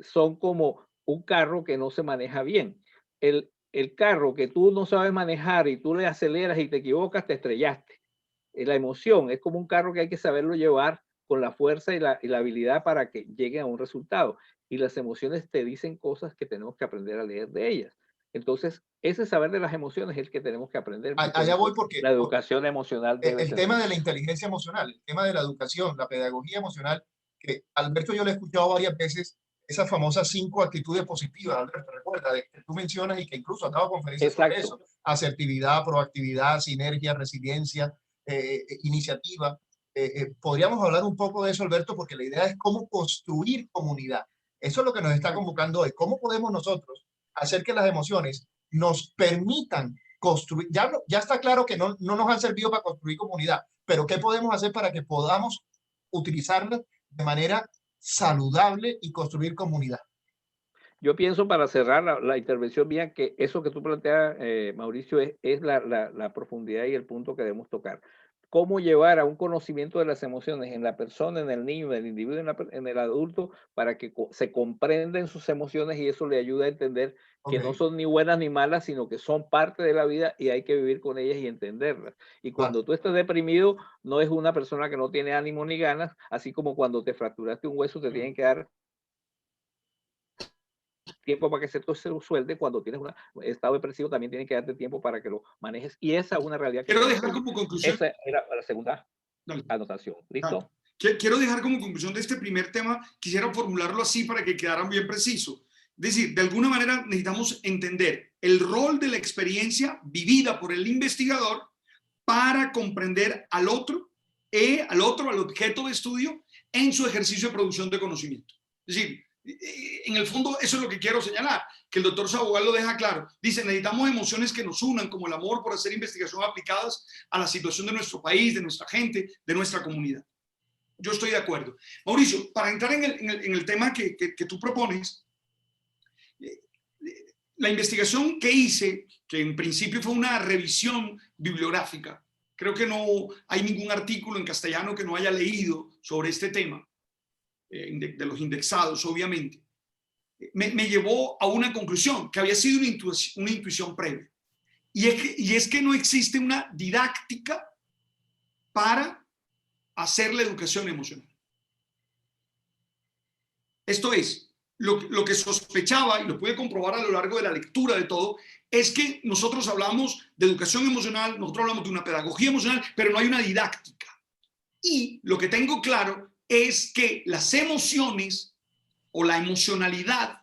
son como un carro que no se maneja bien. El carro que tú no sabes manejar y tú le aceleras y te equivocas, te estrellaste. La emoción es como un carro que hay que saberlo llevar con la fuerza y la habilidad para que llegue a un resultado. Y las emociones te dicen cosas que tenemos que aprender a leer de ellas. Entonces, ese saber de las emociones es el que tenemos que aprender. Allá voy porque la educación emocional debe el tener. tema de la inteligencia emocional, el tema de la educación, la pedagogía emocional, que Alberto yo le he escuchado varias veces, esas famosas 5 actitudes positivas, Alberto, recuerda, de que tú mencionas y que incluso has dado conferencias sobre eso: asertividad, proactividad, sinergia, resiliencia, iniciativa. Podríamos hablar un poco de eso, Alberto, porque la idea es cómo construir comunidad. Eso es lo que nos está convocando hoy. ¿Cómo podemos nosotros hacer que las emociones nos permitan construir? Ya está claro que no nos han servido para construir comunidad, pero ¿qué podemos hacer para que podamos utilizarlas de manera saludable y construir comunidad? Yo pienso, para cerrar la intervención mía, que eso que tú planteas, Mauricio, es la profundidad y el punto que debemos tocar. Cómo llevar a un conocimiento de las emociones en la persona, en el niño, en el individuo, en el adulto, para que se comprendan sus emociones, y eso le ayuda a entender que no son ni buenas ni malas, sino que son parte de la vida y hay que vivir con ellas y entenderlas. Y cuando tú estás deprimido, no es una persona que no tiene ánimo ni ganas, así como cuando te fracturaste un hueso, te tienen que dar tiempo para que se suelte. Cuando tienes un estado depresivo, también tiene que darte tiempo para que lo manejes, y esa es una realidad que quiero dejar como conclusión. Esa era la segunda anotación. ¿Listo? Quiero dejar como conclusión de este primer tema, quisiera formularlo así para que quedara bien preciso. Es decir, de alguna manera necesitamos entender el rol de la experiencia vivida por el investigador para comprender al otro, al objeto de estudio, en su ejercicio de producción de conocimiento. Es decir, en el fondo eso es lo que quiero señalar, que el doctor Sabogal lo deja claro. Dice, necesitamos emociones que nos unan, como el amor por hacer investigación aplicadas a la situación de nuestro país, de nuestra gente, de nuestra comunidad. Yo estoy de acuerdo. Mauricio, para entrar en el tema que tú propones, la investigación que hice, que en principio fue una revisión bibliográfica, creo que no hay ningún artículo en castellano que no haya leído sobre este tema, de los indexados, obviamente, me llevó a una conclusión que había sido una intuición previa. Y es que no existe una didáctica para hacer la educación emocional. Esto es, lo que sospechaba, y lo pude comprobar a lo largo de la lectura de todo, es que nosotros hablamos de educación emocional, nosotros hablamos de una pedagogía emocional, pero no hay una didáctica. Y lo que tengo claro es que las emociones o la emocionalidad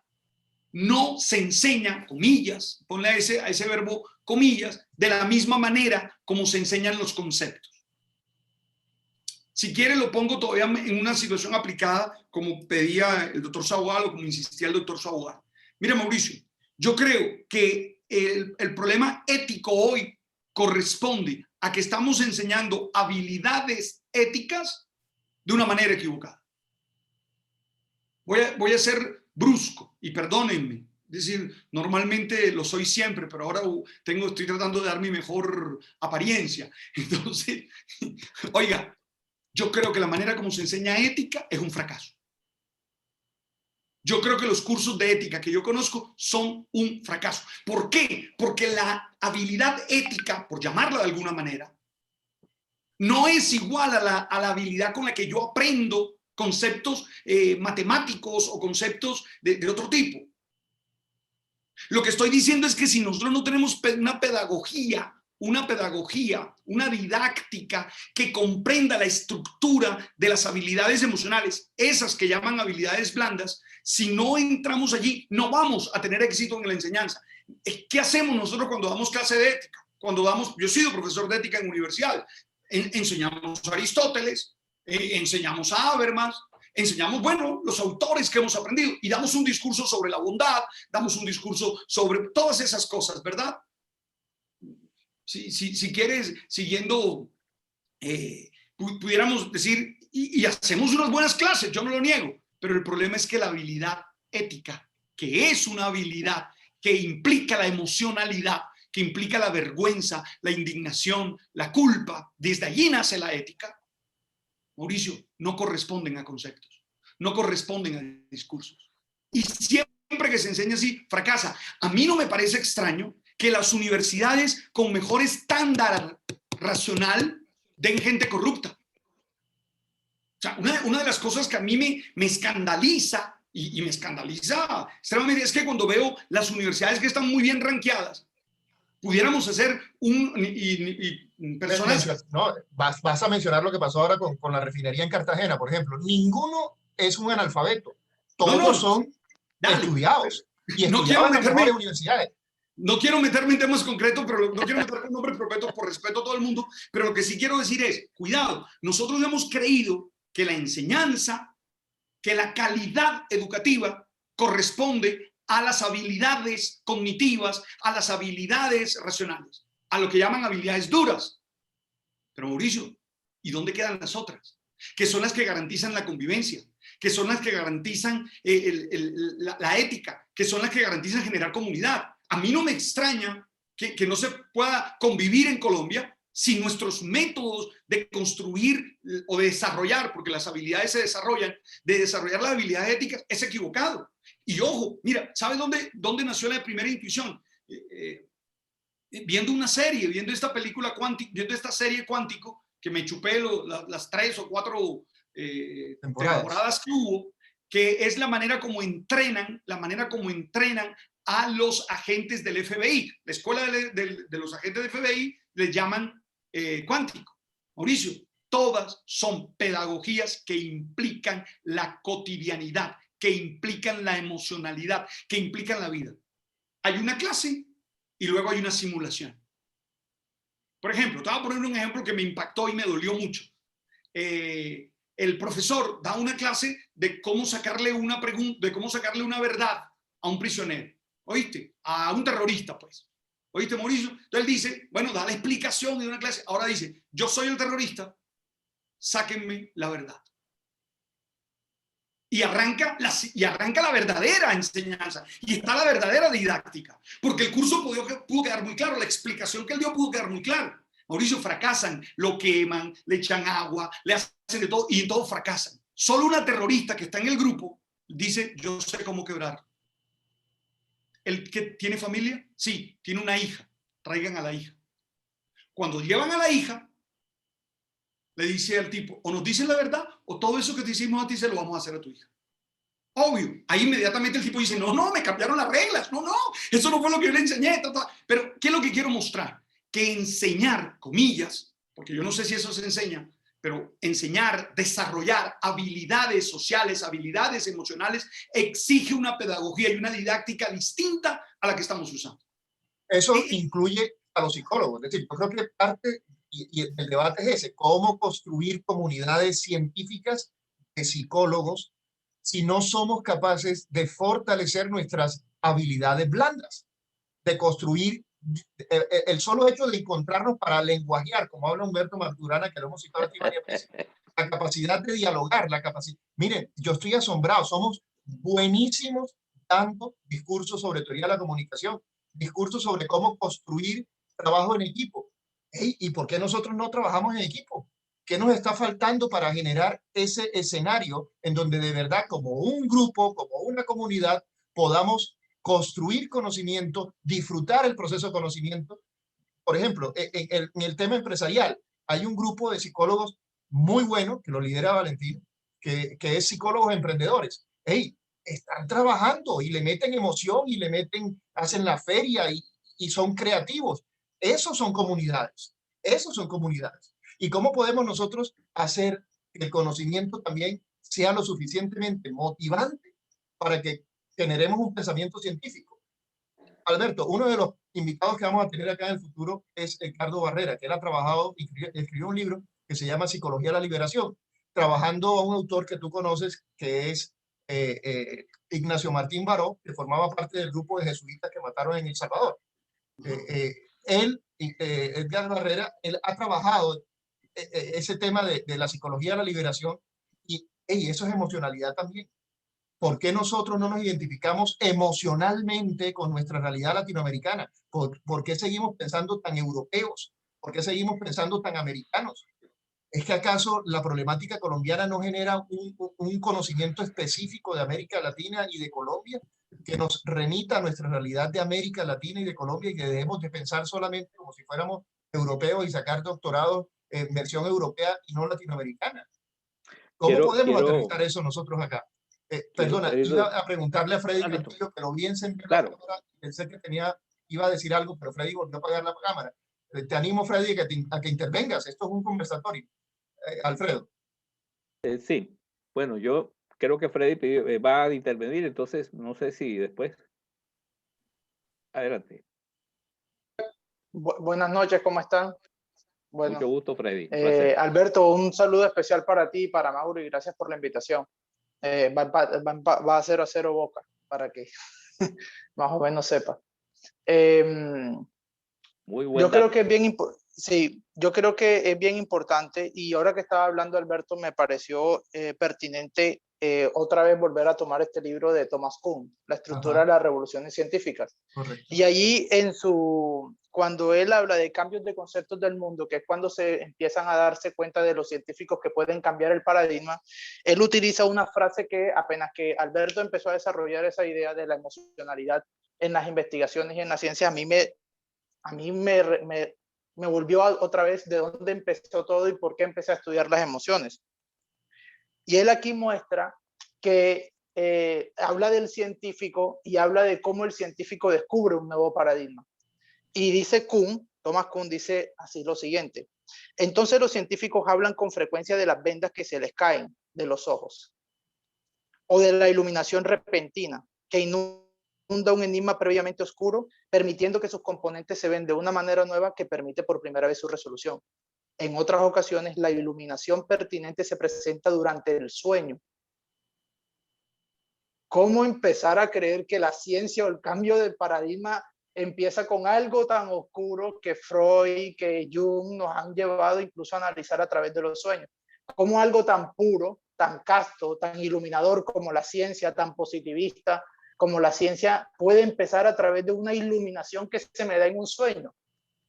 no se enseña, comillas, ponle a ese verbo comillas, de la misma manera como se enseñan los conceptos. Si quiere, lo pongo todavía en una situación aplicada, como pedía el doctor Sabogal o como insistía el doctor Sabogal. Mira, Mauricio, yo creo que el problema ético hoy corresponde a que estamos enseñando habilidades éticas de una manera equivocada. Voy a ser brusco y perdónenme. Es decir, normalmente lo soy siempre, pero ahora estoy tratando de dar mi mejor apariencia. Entonces, oiga, yo creo que la manera como se enseña ética es un fracaso. Yo creo que los cursos de ética que yo conozco son un fracaso. ¿Por qué? Porque la habilidad ética, por llamarla de alguna manera, no es igual a la habilidad con la que yo aprendo conceptos matemáticos o conceptos de otro tipo. Lo que estoy diciendo es que si nosotros no tenemos una pedagogía, una didáctica que comprenda la estructura de las habilidades emocionales, esas que llaman habilidades blandas, si no entramos allí, no vamos a tener éxito en la enseñanza. ¿Qué hacemos nosotros cuando damos clase de ética? Yo he sido profesor de ética en universidad. enseñamos a Aristóteles, enseñamos a Habermas, enseñamos, bueno, los autores que hemos aprendido y damos un discurso sobre la bondad, damos un discurso sobre todas esas cosas, ¿verdad? Si quieres, siguiendo, pudiéramos decir, y hacemos unas buenas clases, yo no lo niego, pero el problema es que la habilidad ética, que es una habilidad que implica la emocionalidad, que implica la vergüenza, la indignación, la culpa, desde allí nace la ética, Mauricio, no corresponden a conceptos, no corresponden a discursos. Y siempre que se enseña así, fracasa. A mí no me parece extraño que las universidades con mejor estándar racional den gente corrupta. O sea, una de las cosas que a mí me escandaliza, y me escandaliza extremadamente, es que cuando veo las universidades que están muy bien rankeadas, pudiéramos hacer personas... No, vas a mencionar lo que pasó ahora con la refinería en Cartagena, por ejemplo. Ninguno es un analfabeto. Todos son estudiados y estudiados en las mejores universidades. No quiero meterme en temas concretos, pero no quiero meterme en nombres propios por respeto a todo el mundo, pero lo que sí quiero decir es, cuidado, nosotros hemos creído que la enseñanza, que la calidad educativa corresponde a las habilidades cognitivas, a las habilidades racionales, a lo que llaman habilidades duras. Pero Mauricio, ¿y dónde quedan las otras? Que son las que garantizan la convivencia, que son las que garantizan la ética, que son las que garantizan generar comunidad. A mí no me extraña que no se pueda convivir en Colombia si nuestros métodos de construir o de desarrollar, porque las habilidades se desarrollan, de desarrollar las habilidades éticas es equivocado. Y ojo, mira, ¿sabes dónde nació la primera intuición? Viendo una serie, viendo esta película Quantico, viendo esta serie Quantico, que me chupé las 3 o 4 temporadas que hubo, que es la manera como entrenan a los agentes del FBI. La escuela de los agentes del FBI les llaman Quantico. Mauricio, todas son pedagogías que implican la cotidianidad, que implican la emocionalidad, que implican la vida. Hay una clase y luego hay una simulación. Por ejemplo, te voy a poner un ejemplo que me impactó y me dolió mucho. El profesor da una clase de cómo sacarle una pregunta, de cómo sacarle una verdad a un prisionero. ¿Oíste? A un terrorista, pues. ¿Oíste, Mauricio? Entonces él dice, bueno, da la explicación de una clase. Ahora dice, yo soy el terrorista, sáquenme la verdad. Y arranca la verdadera enseñanza. Y está la verdadera didáctica. Porque el curso pudo quedar muy claro. La explicación que él dio pudo quedar muy claro. Mauricio, fracasan, lo queman, le echan agua, le hacen de todo y en todo fracasan. Solo una terrorista que está en el grupo dice, yo sé cómo quebrar. ¿El que tiene familia? Sí, tiene una hija. Traigan a la hija. Cuando llevan a la hija, le dice al tipo, o nos dices la verdad, o todo eso que te hicimos a ti se lo vamos a hacer a tu hija. Obvio. Ahí inmediatamente el tipo dice, no, me cambiaron las reglas. No, eso no fue lo que yo le enseñé. Pero, ¿qué es lo que quiero mostrar? Que enseñar, comillas, porque yo no sé si eso se enseña, pero enseñar, desarrollar habilidades sociales, habilidades emocionales, exige una pedagogía y una didáctica distinta a la que estamos usando. Eso incluye a los psicólogos. Es decir, yo creo que parte y el debate es ese, cómo construir comunidades científicas de psicólogos si no somos capaces de fortalecer nuestras habilidades blandas, de construir el solo hecho de encontrarnos para lenguajear, como habla Humberto Maturana, que lo hemos citado aquí varias veces, la capacidad de dialogar, la capacidad. Miren, yo estoy asombrado, somos buenísimos dando discursos sobre teoría de la comunicación, discursos sobre cómo construir trabajo en equipo. Hey, ¿y por qué nosotros no trabajamos en equipo? ¿Qué nos está faltando para generar ese escenario en donde de verdad, como un grupo, como una comunidad, podamos construir conocimiento, disfrutar el proceso de conocimiento? Por ejemplo, en el tema empresarial, hay un grupo de psicólogos muy bueno, que lo lidera Valentín, que es psicólogos emprendedores. Hey, están trabajando y le meten emoción y le meten, hacen la feria y son creativos. Esos son comunidades. Esos son comunidades. ¿Y cómo podemos nosotros hacer que el conocimiento también sea lo suficientemente motivante para que generemos un pensamiento científico? Alberto, uno de los invitados que vamos a tener acá en el futuro es Ricardo Barrera, que él ha trabajado y escribió un libro que se llama Psicología de la Liberación, trabajando a un autor que tú conoces, que es Ignacio Martín Baró, que formaba parte del grupo de jesuitas que mataron en El Salvador. Edgar Barrera, él ha trabajado ese tema de la psicología de la liberación y eso es emocionalidad también. ¿Por qué nosotros no nos identificamos emocionalmente con nuestra realidad latinoamericana? ¿Por qué seguimos pensando tan europeos? ¿Por qué seguimos pensando tan americanos? ¿Es que acaso la problemática colombiana no genera un conocimiento específico de América Latina y de Colombia que nos remita a nuestra realidad de América Latina y de Colombia y que dejemos de pensar solamente como si fuéramos europeos y sacar doctorados en versión europea y no latinoamericana? ¿Cómo podemos aterrizar eso nosotros acá? Perdona, iba a preguntarle a Freddy Castillo, pero bien siempre claro. Pensé que iba a decir algo, pero Freddy volvió a apagar la cámara. Te animo, Freddy, a que intervengas. Esto es un conversatorio. Alfredo. Sí, bueno, yo creo que Freddy va a intervenir, entonces no sé si después. Adelante. Buenas noches, ¿cómo están? Bueno, mucho gusto, Freddy. Alberto, un saludo especial para ti y para Mauro y gracias por la invitación. Va a 0-0 Boca, para que más o menos sepa. Muy bueno. Yo creo que es bien sí, yo creo que es bien importante y ahora que estaba hablando Alberto me pareció pertinente otra vez volver a tomar este libro de Thomas Kuhn, La estructura de las revoluciones científicas. Correcto. Y allí cuando él habla de cambios de conceptos del mundo, que es cuando se empiezan a darse cuenta de los científicos que pueden cambiar el paradigma, él utiliza una frase que apenas que Alberto empezó a desarrollar esa idea de la emocionalidad en las investigaciones y en la ciencia, a mí me volvió otra vez de dónde empezó todo y por qué empecé a estudiar las emociones. Y él aquí muestra que habla del científico y habla de cómo el científico descubre un nuevo paradigma. Y dice Thomas Kuhn dice así lo siguiente: entonces los científicos hablan con frecuencia de las vendas que se les caen de los ojos o de la iluminación repentina que inunda un enigma previamente oscuro, permitiendo que sus componentes se ven de una manera nueva que permite por primera vez su resolución. En otras ocasiones, la iluminación pertinente se presenta durante el sueño. ¿Cómo empezar a creer que la ciencia o el cambio de paradigma empieza con algo tan oscuro que Freud, que Jung nos han llevado incluso a analizar a través de los sueños? ¿Cómo algo tan puro, tan casto, tan iluminador como la ciencia, tan positivista como la ciencia, puede empezar a través de una iluminación que se me da en un sueño?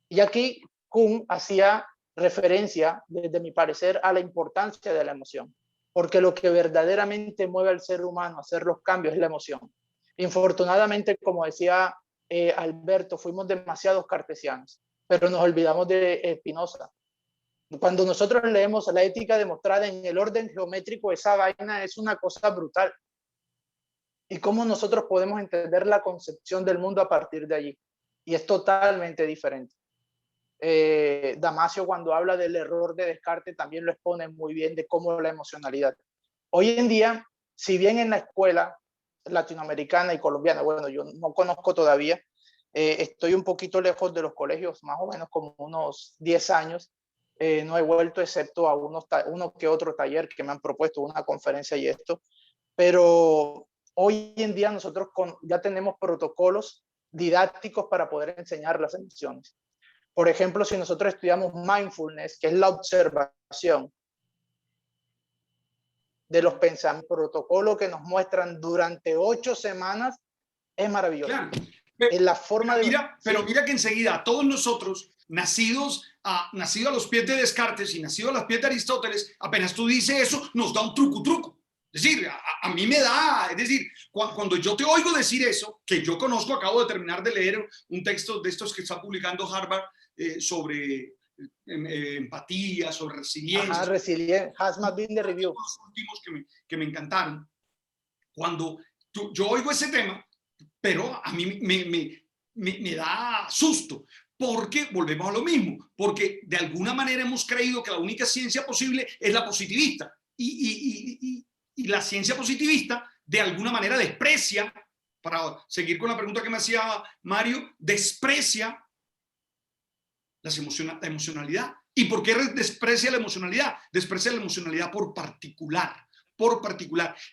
Y aquí Kuhn hacía referencia, desde mi parecer, a la importancia de la emoción, porque lo que verdaderamente mueve al ser humano a hacer los cambios es la emoción. Infortunadamente, como decía Alberto, fuimos demasiados cartesianos, pero nos olvidamos de Spinoza. Cuando nosotros leemos la ética demostrada en el orden geométrico, esa vaina es una cosa brutal. Y cómo nosotros podemos entender la concepción del mundo a partir de allí. Y es totalmente diferente. Damasio, cuando habla del error de Descartes, también lo expone muy bien de cómo la emocionalidad. Hoy en día, si bien en la escuela latinoamericana y colombiana, bueno, yo no conozco todavía, estoy un poquito lejos de los colegios, más o menos como unos 10 años, no he vuelto excepto a uno que otro taller que me han propuesto, una conferencia y esto, pero hoy en día nosotros ya tenemos protocolos didácticos para poder enseñar las emociones. Por ejemplo, si nosotros estudiamos mindfulness, que es la observación de los pensamientos, protocolo que nos muestran durante 8 semanas, es maravilloso. Claro. En la forma pero mira que enseguida todos nosotros, nacidos a los pies de Descartes y nacidos a los pies de Aristóteles, apenas tú dices eso, nos da un truco. Es decir, a mí me da, es decir, cuando yo te oigo decir eso, que yo conozco, acabo de terminar de leer un texto de estos que está publicando Harvard sobre empatía, sobre resiliencia. Resiliencia, has not been the review. Los últimos que me encantaron. Cuando yo oigo ese tema, pero a mí me da susto, porque volvemos a lo mismo, porque de alguna manera hemos creído que la única ciencia posible es la positivista, y la ciencia positivista de alguna manera desprecia, para seguir con la pregunta que me hacía Mario, desprecia la emocionalidad. ¿Y por qué desprecia la emocionalidad? Desprecia la emocionalidad por particular.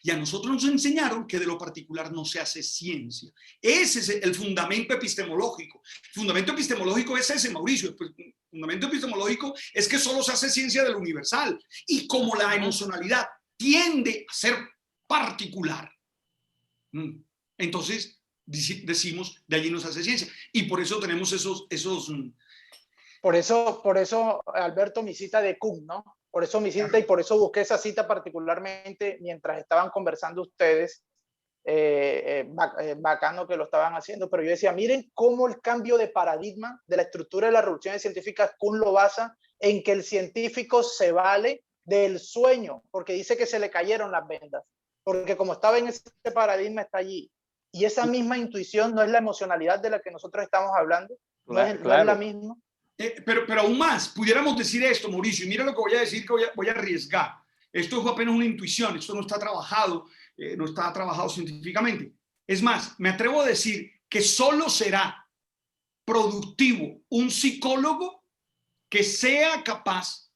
Y a nosotros nos enseñaron que de lo particular no se hace ciencia. Ese es el fundamento epistemológico. El fundamento epistemológico es ese, Mauricio. El fundamento epistemológico es que solo se hace ciencia de lo universal. Y como la emocionalidad tiende a ser particular, entonces decimos, de allí nos hace ciencia. Y por eso tenemos esos Por eso, Alberto, mi cita de Kuhn, ¿no? Por eso mi cita y por eso busqué esa cita particularmente mientras estaban conversando ustedes. Bacano que lo estaban haciendo, pero yo decía, miren cómo el cambio de paradigma de la estructura de las revoluciones científicas, Kuhn lo basa en que el científico se vale del sueño, porque dice que se le cayeron las vendas, porque como estaba en ese paradigma, está allí. Y esa misma intuición no es la emocionalidad de la que nosotros estamos hablando, no es la misma. Pero aún más, pudiéramos decir esto, Mauricio, y mira lo que voy a decir, que voy a arriesgar. Esto es apenas una intuición, esto no está trabajado científicamente. Es más, me atrevo a decir que solo será productivo un psicólogo que sea capaz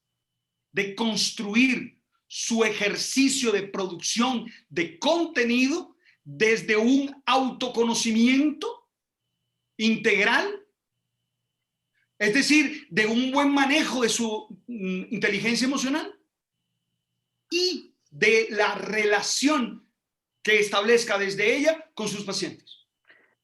de construir su ejercicio de producción de contenido desde un autoconocimiento integral, es decir, de un buen manejo de su inteligencia emocional y de la relación que establezca desde ella con sus pacientes.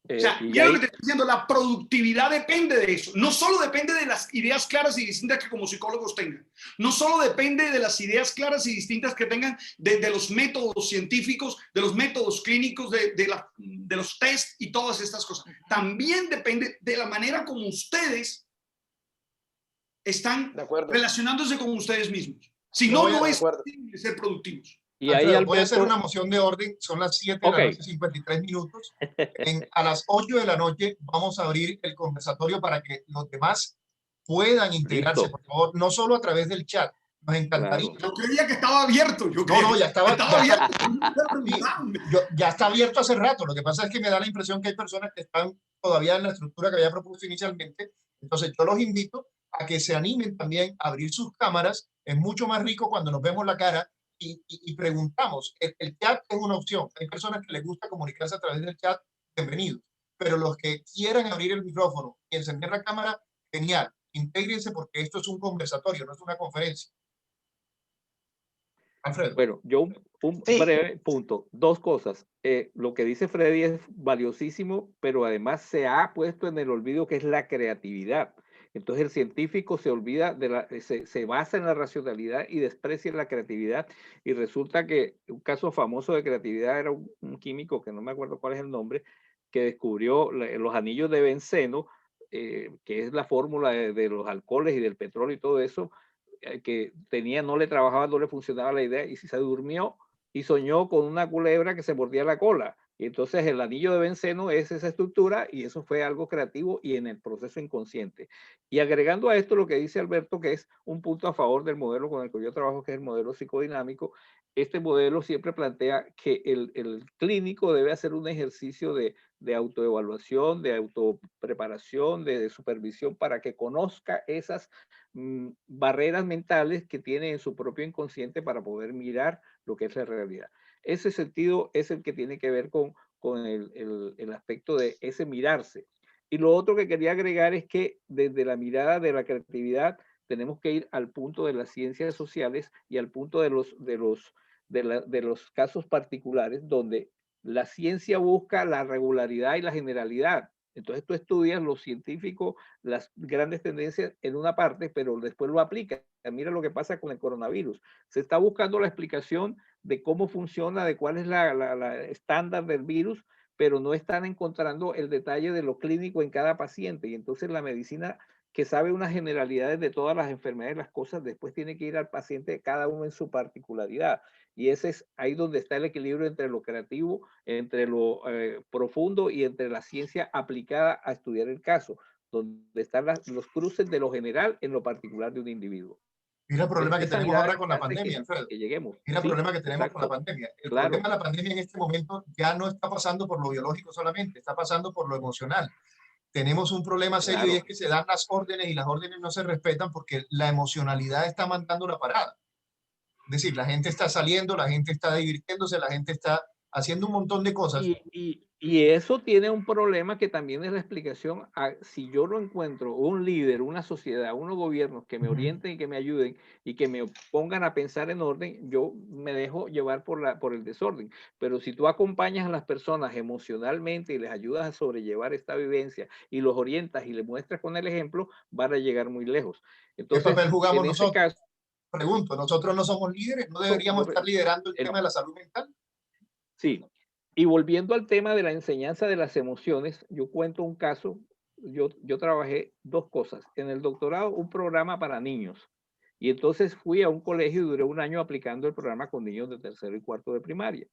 O sea, mira lo que te estoy diciendo, la productividad depende de eso. No solo depende de las ideas claras y distintas que como psicólogos tengan. No solo depende de las ideas claras y distintas que tengan de los métodos científicos, de los métodos clínicos, de los test y todas estas cosas. También depende de la manera como ustedes están relacionándose con ustedes mismos. Si no, no es posible ser productivos. Y ahí, Alberto, voy a hacer una moción de orden. Son las 7 de la noche, 53 minutos. A las 8 de la noche vamos a abrir el conversatorio para que los demás puedan integrarse, por favor, no solo a través del chat. Nos encantaría. Claro. Yo creía que estaba abierto. No, ya estaba abierto. Ya está abierto hace rato. Lo que pasa es que me da la impresión que hay personas que están todavía en la estructura que había propuesto inicialmente. Entonces, yo los invito a que se animen también a abrir sus cámaras. Es mucho más rico cuando nos vemos la cara y preguntamos. El chat es una opción. Hay personas que les gusta comunicarse a través del chat, bienvenidos. Pero los que quieran abrir el micrófono y encender la cámara, genial. Intégrense porque esto es un conversatorio, no es una conferencia. Alfredo. Bueno, yo un breve punto. Dos cosas. Lo que dice Freddy es valiosísimo, pero además se ha puesto en el olvido que es la creatividad. Entonces el científico se olvida, se basa en la racionalidad y desprecia la creatividad. Y resulta que un caso famoso de creatividad era un químico, que no me acuerdo cuál es el nombre, que descubrió los anillos de benceno, que es la fórmula de los alcoholes y del petróleo y todo eso, que tenía, no le trabajaba, no le funcionaba la idea, y si se durmió y soñó con una culebra que se mordía la cola. Y entonces el anillo de benceno es esa estructura, y eso fue algo creativo y en el proceso inconsciente. Y agregando a esto lo que dice Alberto, que es un punto a favor del modelo con el que yo trabajo, que es el modelo psicodinámico. Este modelo siempre plantea que el clínico debe hacer un ejercicio de autoevaluación, de autopreparación, de supervisión, para que conozca esas barreras mentales que tiene en su propio inconsciente para poder mirar lo que es la realidad. Ese sentido es el que tiene que ver con el aspecto de ese mirarse. Y lo otro que quería agregar es que desde la mirada de la creatividad tenemos que ir al punto de las ciencias sociales y al punto de los casos particulares, donde la ciencia busca la regularidad y la generalidad. Entonces tú estudias lo científico, las grandes tendencias en una parte, pero después lo aplicas. Mira lo que pasa con el coronavirus. Se está buscando la explicación de cómo funciona, de cuál es la estándar del virus, pero no están encontrando el detalle de lo clínico en cada paciente. Y entonces la medicina, que sabe unas generalidades de todas las enfermedades, las cosas, después tiene que ir al paciente, cada uno en su particularidad. Y ese es ahí donde está el equilibrio entre lo creativo, entre lo profundo y entre la ciencia aplicada a estudiar el caso, donde están los cruces de lo general en lo particular de un individuo. Mira el problema que Esa tenemos mirada ahora con la hace pandemia, Alfredo. que lleguemos. Mira el Sí, problema que tenemos con la exacto, pandemia. El claro, problema de la pandemia en este momento ya no está pasando por lo biológico solamente, está pasando por lo emocional. Tenemos un problema serio y claro. es que se dan las órdenes y las órdenes no se respetan porque la emocionalidad está mandando la parada. Es decir, la gente está saliendo, la gente está divirtiéndose, la gente está haciendo un montón de cosas. Y eso tiene un problema que también es la explicación a si yo no encuentro un líder, una sociedad, unos gobiernos que me orienten y que me ayuden y que me pongan a pensar en orden, yo me dejo llevar por el desorden. Pero si tú acompañas a las personas emocionalmente y les ayudas a sobrellevar esta vivencia y los orientas y les muestras con el ejemplo, van a llegar muy lejos. ¿Qué papel Entonces, jugamos en ese nosotros? caso, Pregunto, ¿nosotros no somos líderes? ¿No deberíamos estar liderando el tema de la salud mental? sí, y volviendo al tema de la enseñanza de las emociones, yo cuento un caso, yo trabajé dos cosas. En el doctorado, un programa para niños. Y entonces fui a un colegio y duré un año aplicando el programa con niños de tercero y cuarto de primaria.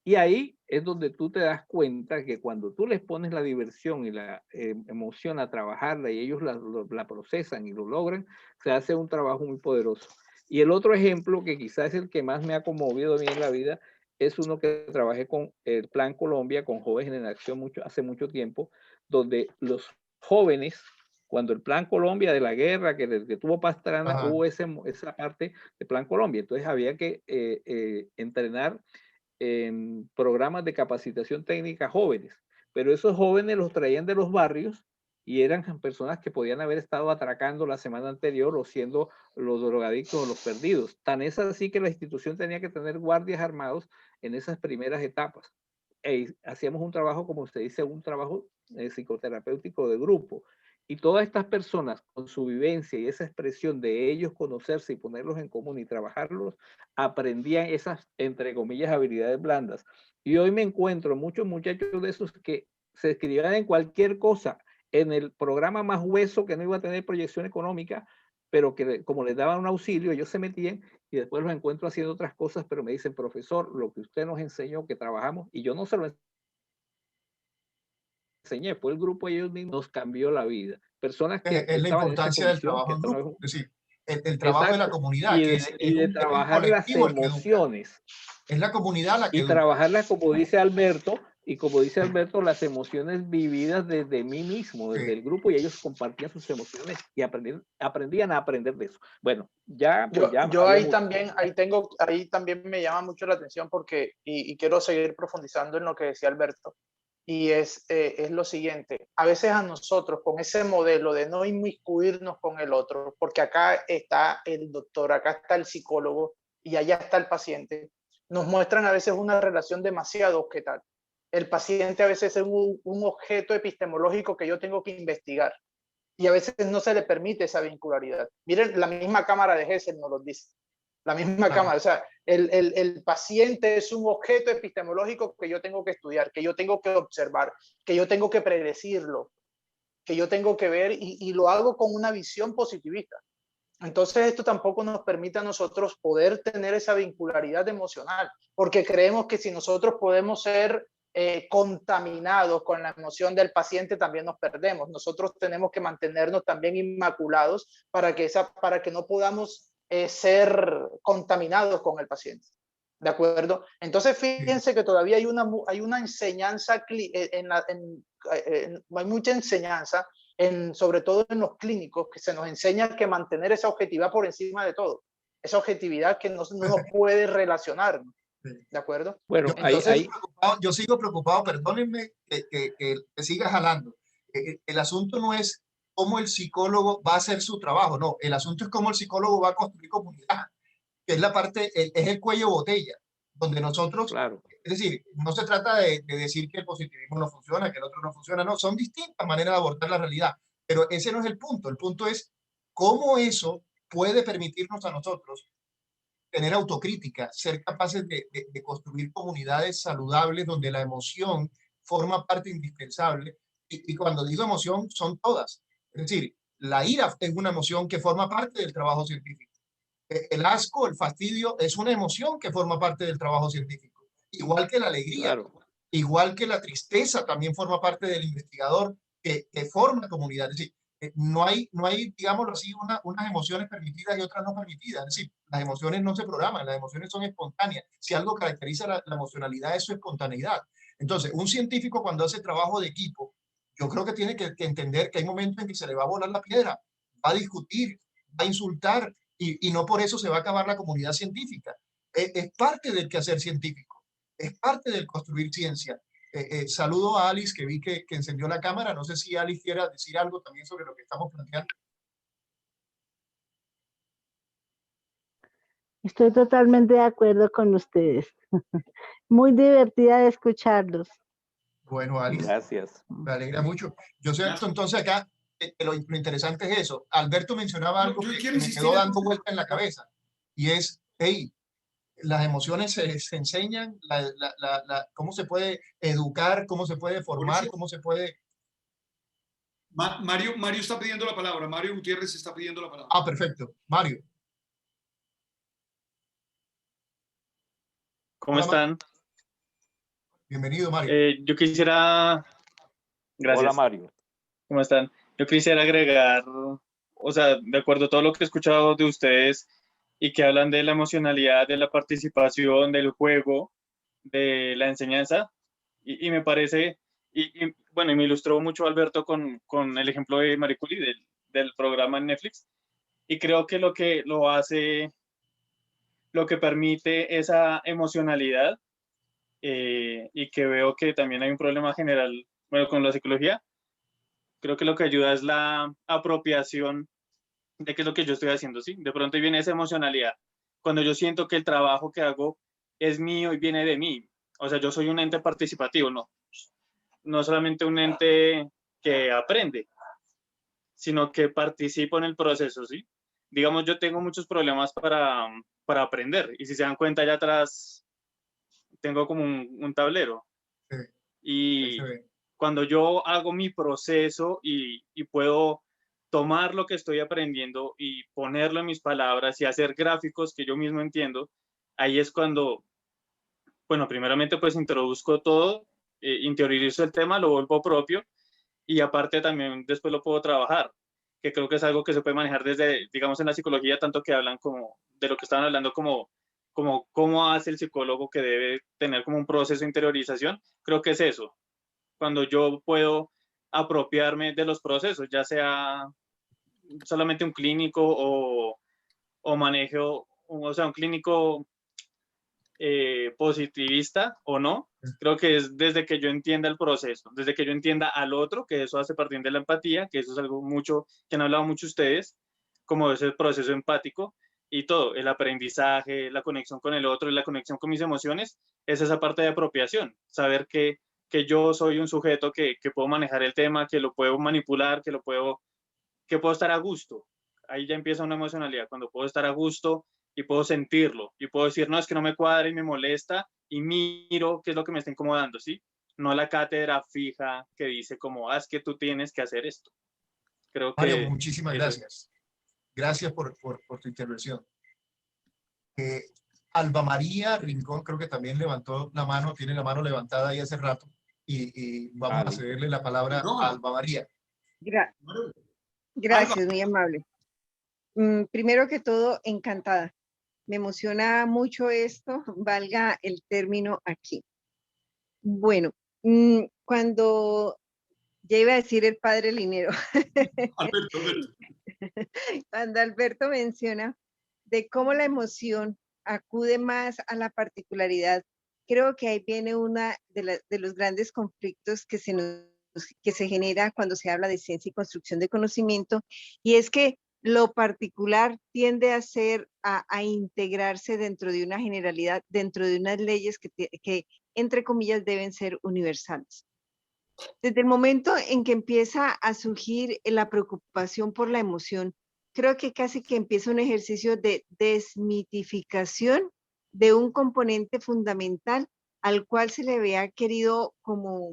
Y ahí es donde tú te das cuenta que cuando tú les pones la diversión y la emoción a trabajarla y ellos la procesan y lo logran, se hace un trabajo muy poderoso. Y el otro ejemplo, que quizás es el que más me ha conmovido a mí en la vida, es uno que trabajé con el Plan Colombia, con Jóvenes en Acción hace mucho tiempo, donde los jóvenes, cuando el Plan Colombia de la guerra que tuvo Pastrana, Ajá. hubo esa parte de Plan Colombia. Entonces había que entrenar en programas de capacitación técnica jóvenes, pero esos jóvenes los traían de los barrios y eran personas que podían haber estado atracando la semana anterior o siendo los drogadictos o los perdidos. Tan es así que la institución tenía que tener guardias armados en esas primeras etapas. Hacíamos un trabajo, como usted dice, un trabajo psicoterapéutico de grupo. Y todas estas personas, con su vivencia y esa expresión de ellos conocerse y ponerlos en común y trabajarlos, aprendían esas, entre comillas, habilidades blandas. Y hoy me encuentro muchos muchachos de esos que se escribían en cualquier cosa, en el programa más hueso que no iba a tener proyección económica, pero que como les daban un auxilio, ellos se metían y después los encuentro haciendo otras cosas, pero me dicen, profesor, lo que usted nos enseñó, que trabajamos, y yo no se lo enseñé, fue el grupo y ellos mismos, nos cambió la vida. Personas que Es la estaban en esa importancia del condición, que trabajo en esto no es grupo, un... es decir, el trabajo de la Exacto. comunidad, que Y de es un trabajar las colectivo el que educa. emociones. Es la comunidad la que Y educa. trabajarlas, como dice Alberto, y como dice Alberto, las emociones vividas desde mí mismo, desde Sí. el grupo, y ellos compartían sus emociones y aprendían a aprender de eso. Bueno, ya, pues ya Yo hablé ahí mucho. también, ahí también me llama mucho la atención porque, y quiero seguir profundizando en lo que decía Alberto, y es lo siguiente, a veces a nosotros con ese modelo de no inmiscuirnos con el otro, porque acá está el doctor, acá está el psicólogo y allá está el paciente, nos muestran a veces una relación demasiado objetal. El paciente a veces es un objeto epistemológico que yo tengo que investigar y a veces no se le permite esa vincularidad. Miren, la misma cámara de Hessel nos lo dice. La misma cámara, o sea, el paciente es un objeto epistemológico que yo tengo que estudiar, que yo tengo que observar, que yo tengo que predecirlo, que yo tengo que ver y lo hago con una visión positivista. Entonces esto tampoco nos permite a nosotros poder tener esa vincularidad emocional, porque creemos que si nosotros podemos ser contaminados con la emoción del paciente, también nos perdemos. Nosotros tenemos que mantenernos también inmaculados para que no podamos ser contaminados con el paciente. ¿De acuerdo? Entonces, fíjense que todavía hay una enseñanza, hay mucha enseñanza, sobre todo en los clínicos, que se nos enseña que mantener esa objetividad por encima de todo. Esa objetividad que no nos puede relacionar. ¿De acuerdo? Bueno, Entonces, yo sigo preocupado, perdónenme que siga jalando. El asunto no es cómo el psicólogo va a hacer su trabajo, no, el asunto es cómo el psicólogo va a construir comunidad, que es la parte, es el cuello botella, donde nosotros, claro. es decir, no se trata de decir que el positivismo no funciona, que el otro no funciona, no, son distintas maneras de abordar la realidad, pero ese no es el punto es cómo eso puede permitirnos a nosotros tener autocrítica, ser capaces de construir comunidades saludables donde la emoción forma parte indispensable. Y cuando digo emoción, son todas. Es decir, la ira es una emoción que forma parte del trabajo científico. El asco, el fastidio, es una emoción que forma parte del trabajo científico. Igual que la alegría, Claro. igual que la tristeza también forma parte del investigador que forma comunidad. Es decir, no hay, digámoslo así, unas emociones permitidas y otras no permitidas. Es decir, las emociones no se programan, las emociones son espontáneas. Si algo caracteriza la emocionalidad es su espontaneidad. Entonces, un científico cuando hace trabajo de equipo, yo creo que tiene que entender que hay momentos en que se le va a volar la piedra, va a discutir, va a insultar, y no por eso se va a acabar la comunidad científica. Es parte del quehacer científico, es parte del construir ciencia. Saludo a Alice, que vi que encendió la cámara. No sé si Alice quiera decir algo también sobre lo que estamos planteando. Estoy totalmente de acuerdo con ustedes. Muy divertida de escucharlos. Bueno, Alice, Gracias. me alegra mucho. Yo sé, entonces acá lo interesante es eso. Alberto mencionaba algo que me quedó dando vuelta en la cabeza, y es, hey, las emociones se enseñan, cómo se puede educar, cómo se puede formar, cómo se puede... Mario está pidiendo la palabra. Mario Gutiérrez está pidiendo la palabra. Ah, perfecto. Mario. ¿Cómo están? Bienvenido, Mario. Yo quisiera... Gracias. Hola, Mario. ¿Cómo están? Yo quisiera agregar, o sea, de acuerdo a todo lo que he escuchado de ustedes y que hablan de la emocionalidad, de la participación, del juego, de la enseñanza, y me parece, bueno, y me ilustró mucho Alberto con el ejemplo de Marie Curie, del programa en Netflix, y creo que lo que lo hace, lo que permite esa emocionalidad, y que veo que también hay un problema general, bueno, con la psicología, creo que lo que ayuda es la apropiación de qué es lo que yo estoy haciendo, ¿sí? De pronto viene esa emocionalidad. Cuando yo siento que el trabajo que hago es mío y viene de mí. O sea, yo soy un ente participativo, no solamente un ente que aprende, sino que participo en el proceso, ¿sí? Digamos, yo tengo muchos problemas para aprender, y si se dan cuenta allá atrás tengo como un tablero. Sí, y cuando yo hago mi proceso y puedo tomar lo que estoy aprendiendo y ponerlo en mis palabras y hacer gráficos que yo mismo entiendo, ahí es cuando, bueno, primeramente pues introduzco todo, interiorizo el tema, lo vuelvo propio, y aparte también después lo puedo trabajar, que creo que es algo que se puede manejar desde, digamos, en la psicología, tanto que hablan como de lo que estaban hablando, como cómo hace el psicólogo, que debe tener como un proceso de interiorización. Creo que es eso, cuando yo puedo apropiarme de los procesos, ya sea solamente un clínico o manejo, o sea, un clínico positivista o no. Creo que es desde que yo entienda el proceso, desde que yo entienda al otro, que eso hace partir de la empatía, que eso es algo mucho que han hablado mucho ustedes, como es el proceso empático, y todo, el aprendizaje, la conexión con el otro y la conexión con mis emociones, es esa parte de apropiación, saber que yo soy un sujeto que puedo manejar el tema, que lo puedo manipular, que puedo estar a gusto. Ahí ya empieza una emocionalidad, cuando puedo estar a gusto y puedo sentirlo, y puedo decir, no, es que no me cuadra y me molesta, y miro qué es lo que me está incomodando, ¿sí? No la cátedra fija que dice como, es que tú tienes que hacer esto. Creo que... Mario, muchísimas gracias. Gracias por tu intervención. Alba María Rincón creo que también levantó la mano, tiene la mano levantada ahí hace rato, y vamos a cederle la palabra a Alba María. Gracias, Alba. Muy amable. Primero que todo, encantada. Me emociona mucho esto, valga el término aquí. Bueno, cuando ya iba a decir el padre Linero, Alberto. Cuando Alberto menciona de cómo la emoción acude más a la particularidad, creo que ahí viene una de los grandes conflictos que se genera cuando se habla de ciencia y construcción de conocimiento, y es que lo particular tiende a integrarse dentro de una generalidad, dentro de unas leyes que entre comillas deben ser universales. Desde el momento en que empieza a surgir la preocupación por la emoción, creo que casi que empieza un ejercicio de desmitificación de un componente fundamental al cual se le había querido como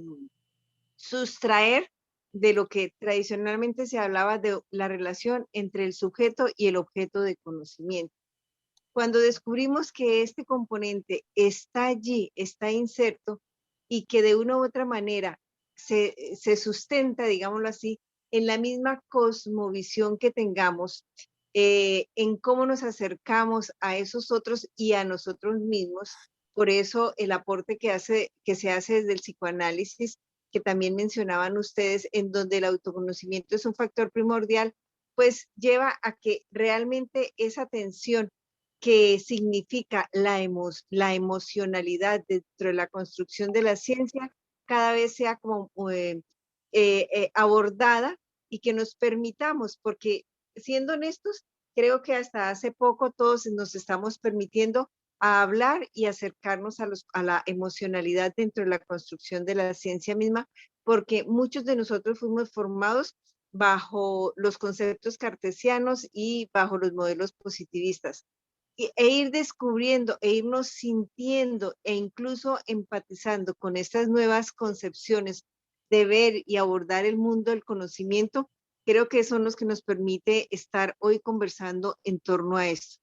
sustraer de lo que tradicionalmente se hablaba de la relación entre el sujeto y el objeto de conocimiento. Cuando descubrimos que este componente está allí, está inserto, y que de una u otra manera se sustenta, digámoslo así, en la misma cosmovisión que tengamos, en cómo nos acercamos a esos otros y a nosotros mismos. Por eso el aporte que se hace desde el psicoanálisis, que también mencionaban ustedes, en donde el autoconocimiento es un factor primordial, pues lleva a que realmente esa tensión que significa la emocionalidad dentro de la construcción de la ciencia cada vez sea como abordada y que nos permitamos, porque siendo honestos, creo que hasta hace poco todos nos estamos permitiendo a hablar y acercarnos a la emocionalidad dentro de la construcción de la ciencia misma, porque muchos de nosotros fuimos formados bajo los conceptos cartesianos y bajo los modelos positivistas. E ir descubriendo e irnos sintiendo e incluso empatizando con estas nuevas concepciones de ver y abordar el mundo del conocimiento, creo que son los que nos permite estar hoy conversando en torno a esto.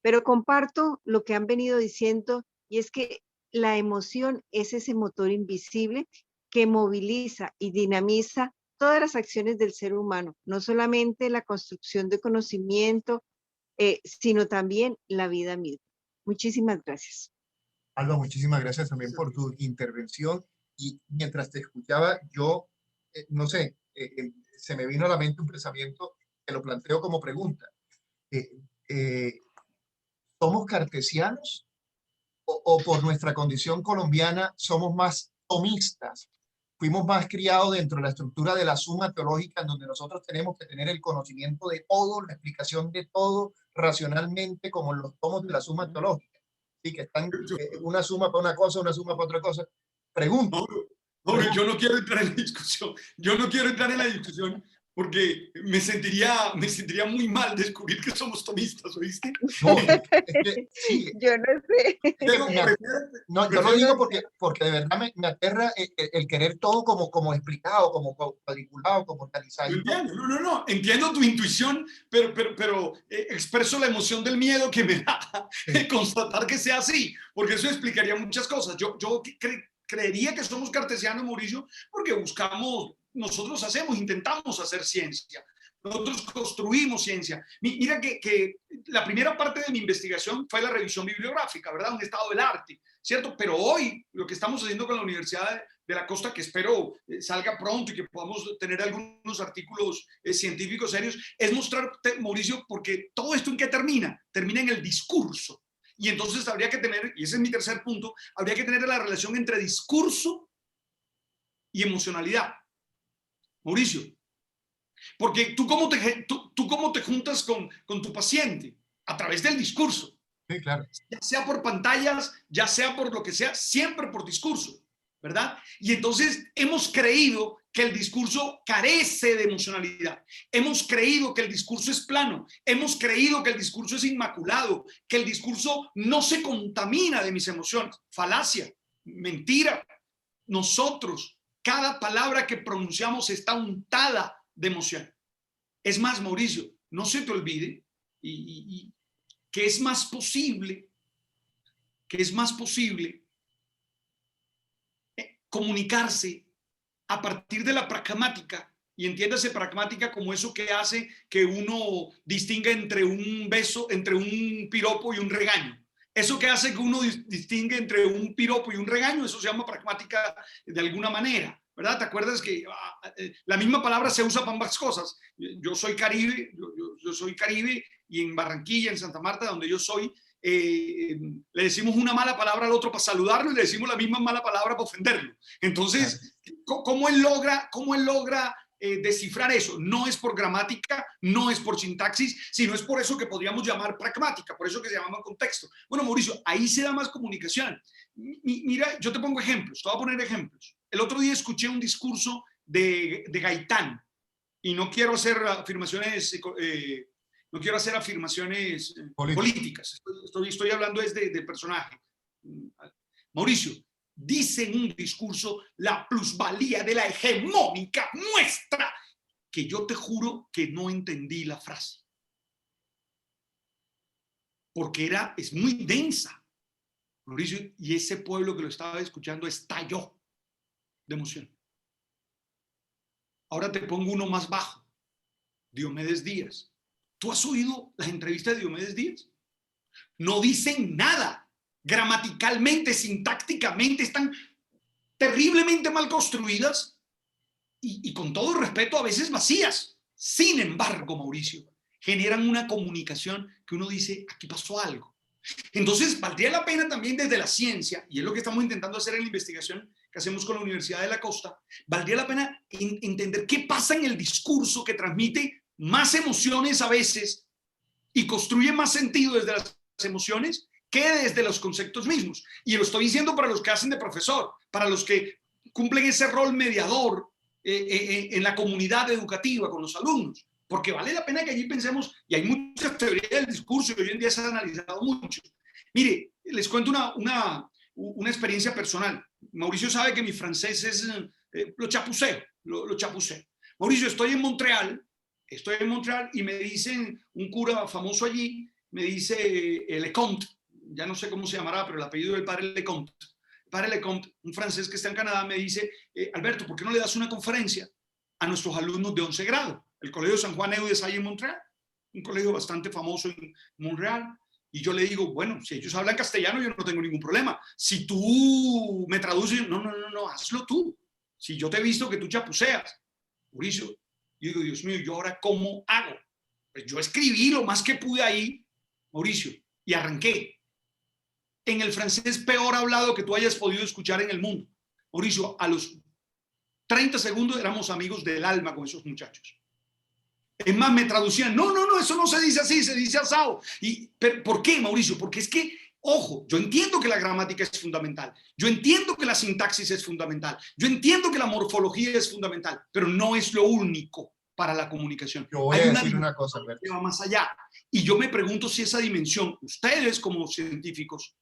Pero comparto lo que han venido diciendo, y es que la emoción es ese motor invisible que moviliza y dinamiza todas las acciones del ser humano, no solamente la construcción de conocimiento, sino también la vida misma. Muchísimas gracias. Alba, muchísimas gracias también por tu intervención. Y mientras te escuchaba, yo, no sé, se me vino a la mente un pensamiento que lo planteo como pregunta. ¿Somos cartesianos o por nuestra condición colombiana somos más tomistas? Fuimos más criados dentro de la estructura de la suma teológica, en donde nosotros tenemos que tener el conocimiento de todo, la explicación de todo racionalmente, como en los tomos de la suma teológica. Sí, que están una suma para una cosa, una suma para otra cosa. Pregunto. No, yo no quiero entrar en la discusión. Yo no quiero entrar en la discusión porque me sentiría muy mal descubrir que somos tomistas, ¿oíste? No, es que, sí. Yo no sé. No, yo lo digo porque de verdad me aterra el querer todo como explicado, como cuadriculado, como organizado. No, entiendo tu intuición, pero expreso la emoción del miedo que me da constatar que sea así, porque eso explicaría muchas cosas. Yo creería que somos cartesianos, Mauricio, porque intentamos hacer ciencia. Nosotros construimos ciencia. Mira que la primera parte de mi investigación fue la revisión bibliográfica, ¿verdad? Un estado del arte, ¿cierto? Pero hoy lo que estamos haciendo con la Universidad de la Costa, que espero salga pronto y que podamos tener algunos artículos científicos serios, es mostrarte, Mauricio, porque todo esto ¿en qué termina? Termina en el discurso. Y entonces habría que tener, y ese es mi tercer punto, habría que tener la relación entre discurso y emocionalidad. Mauricio, porque tú cómo te juntas con tu paciente a través del discurso. Sí, claro. Ya sea por pantallas, ya sea por lo que sea, siempre por discurso, ¿verdad? Y entonces hemos creído que el discurso carece de emocionalidad. Hemos creído que el discurso es plano. Hemos creído que el discurso es inmaculado, que el discurso no se contamina de mis emociones. Falacia, mentira. Nosotros, cada palabra que pronunciamos está untada de emoción. Es más, Mauricio, no se te olvide que es más posible comunicarse a partir de la pragmática, y entiéndase pragmática como eso que hace que uno distinga entre un beso, entre un piropo y un regaño. Eso que hace que uno distingue entre un piropo y un regaño, eso se llama pragmática de alguna manera, ¿verdad? ¿Te acuerdas que la misma palabra se usa para ambas cosas? Yo soy Caribe, yo soy Caribe, y en Barranquilla, en Santa Marta, donde yo soy, le decimos una mala palabra al otro para saludarlo y le decimos la misma mala palabra para ofenderlo. Entonces, ¿cómo él logra descifrar eso? No es por gramática, no es por sintaxis, sino es por eso que podríamos llamar pragmática, por eso que se llama contexto. Bueno, Mauricio, ahí se da más comunicación. Mira, yo te pongo ejemplos, te voy a poner ejemplos. El otro día escuché un discurso de Gaitán, y no quiero hacer afirmaciones políticas. Estoy hablando de personaje. Mauricio, dice en un discurso la plusvalía de la hegemónica muestra, que yo te juro que no entendí la frase. Porque es muy densa, Mauricio, y ese pueblo que lo estaba escuchando estalló de emoción. Ahora te pongo uno más bajo. Diomedes Díaz. ¿Tú has oído las entrevistas de Diomedes Díaz? No dicen nada. Gramaticalmente, sintácticamente, están terriblemente mal construidas y con todo respeto a veces vacías. Sin embargo, Mauricio, generan una comunicación que uno dice, aquí pasó algo. Entonces, valdría la pena también desde la ciencia, y es lo que estamos intentando hacer en la investigación que hacemos con la Universidad de la Costa, valdría la pena entender qué pasa en el discurso que transmite más emociones a veces y construye más sentido desde las emociones que desde los conceptos mismos. Y lo estoy diciendo para los que hacen de profesor, para los que cumplen ese rol mediador en la comunidad educativa con los alumnos, porque vale la pena que allí pensemos, y hay muchas teorías del discurso y hoy en día se han analizado mucho. Mire, les cuento una experiencia personal. Mauricio sabe que mi francés es lo chapuseo. Mauricio, estoy en Montreal y me dicen, un cura famoso allí, me dice Lecomte, ya no sé cómo se llamará, pero el apellido del padre Lecomte. El padre Lecomte, un francés que está en Canadá, me dice, Alberto, ¿por qué no le das una conferencia a nuestros alumnos de 11 grado? El Colegio San Juan Eudes ahí en Montreal, un colegio bastante famoso en Montreal. Y yo le digo, bueno, si ellos hablan castellano, yo no tengo ningún problema. Si tú me traduces, no, hazlo tú. Si yo te he visto que tú chapuceas, Mauricio, yo digo, Dios mío, ¿yo ahora cómo hago? Pues yo escribí lo más que pude ahí, Mauricio, y arranqué. En el francés peor hablado que tú hayas podido escuchar en el mundo. Mauricio, a los 30 segundos éramos amigos del alma con esos muchachos. Es más, me traducían, no, eso no se dice así, se dice asado. Pero, ¿por qué, Mauricio? Porque es que, ojo, yo entiendo que la gramática es fundamental, yo entiendo que la sintaxis es fundamental, yo entiendo que la morfología es fundamental, pero no es lo único para la comunicación. Yo voy a decir una cosa, Alberto, que va más allá. Y yo me pregunto si esa dimensión, ustedes como científicos,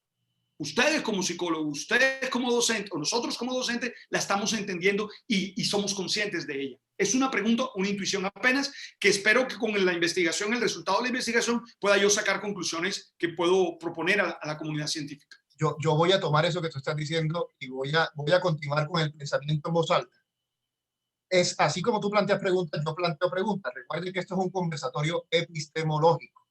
ustedes como psicólogos, ustedes como docentes, o nosotros como docentes, la estamos entendiendo y somos conscientes de ella. Es una pregunta, una intuición apenas, que espero que con la investigación, el resultado de la investigación, pueda yo sacar conclusiones que puedo proponer a la comunidad científica. Yo voy a tomar eso que tú estás diciendo y voy a continuar con el pensamiento en voz alta. Es así como tú planteas preguntas, yo planteo preguntas. Recuerden que esto es un conversatorio epistemológico.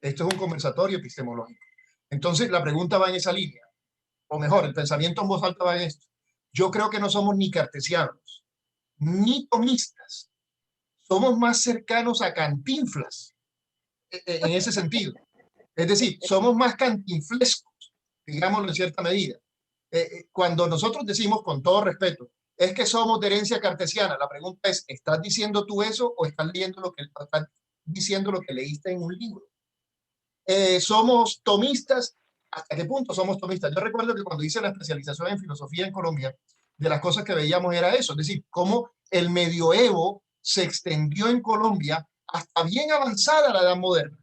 Esto es un conversatorio epistemológico. Entonces, la pregunta va en esa línea. O mejor, el pensamiento en voz alta va en esto. Yo creo que no somos ni cartesianos, ni tomistas. Somos más cercanos a Cantinflas en ese sentido. Es decir, somos más cantinflescos, digámoslo en cierta medida. Cuando nosotros decimos, con todo respeto, es que somos de herencia cartesiana, la pregunta es, ¿estás diciendo tú eso o estás diciendo lo que leíste en un libro? Somos tomistas. ¿Hasta qué punto somos tomistas? Yo recuerdo que cuando hice la especialización en filosofía en Colombia, de las cosas que veíamos era eso, es decir, cómo el medioevo se extendió en Colombia hasta bien avanzada la Edad Moderna.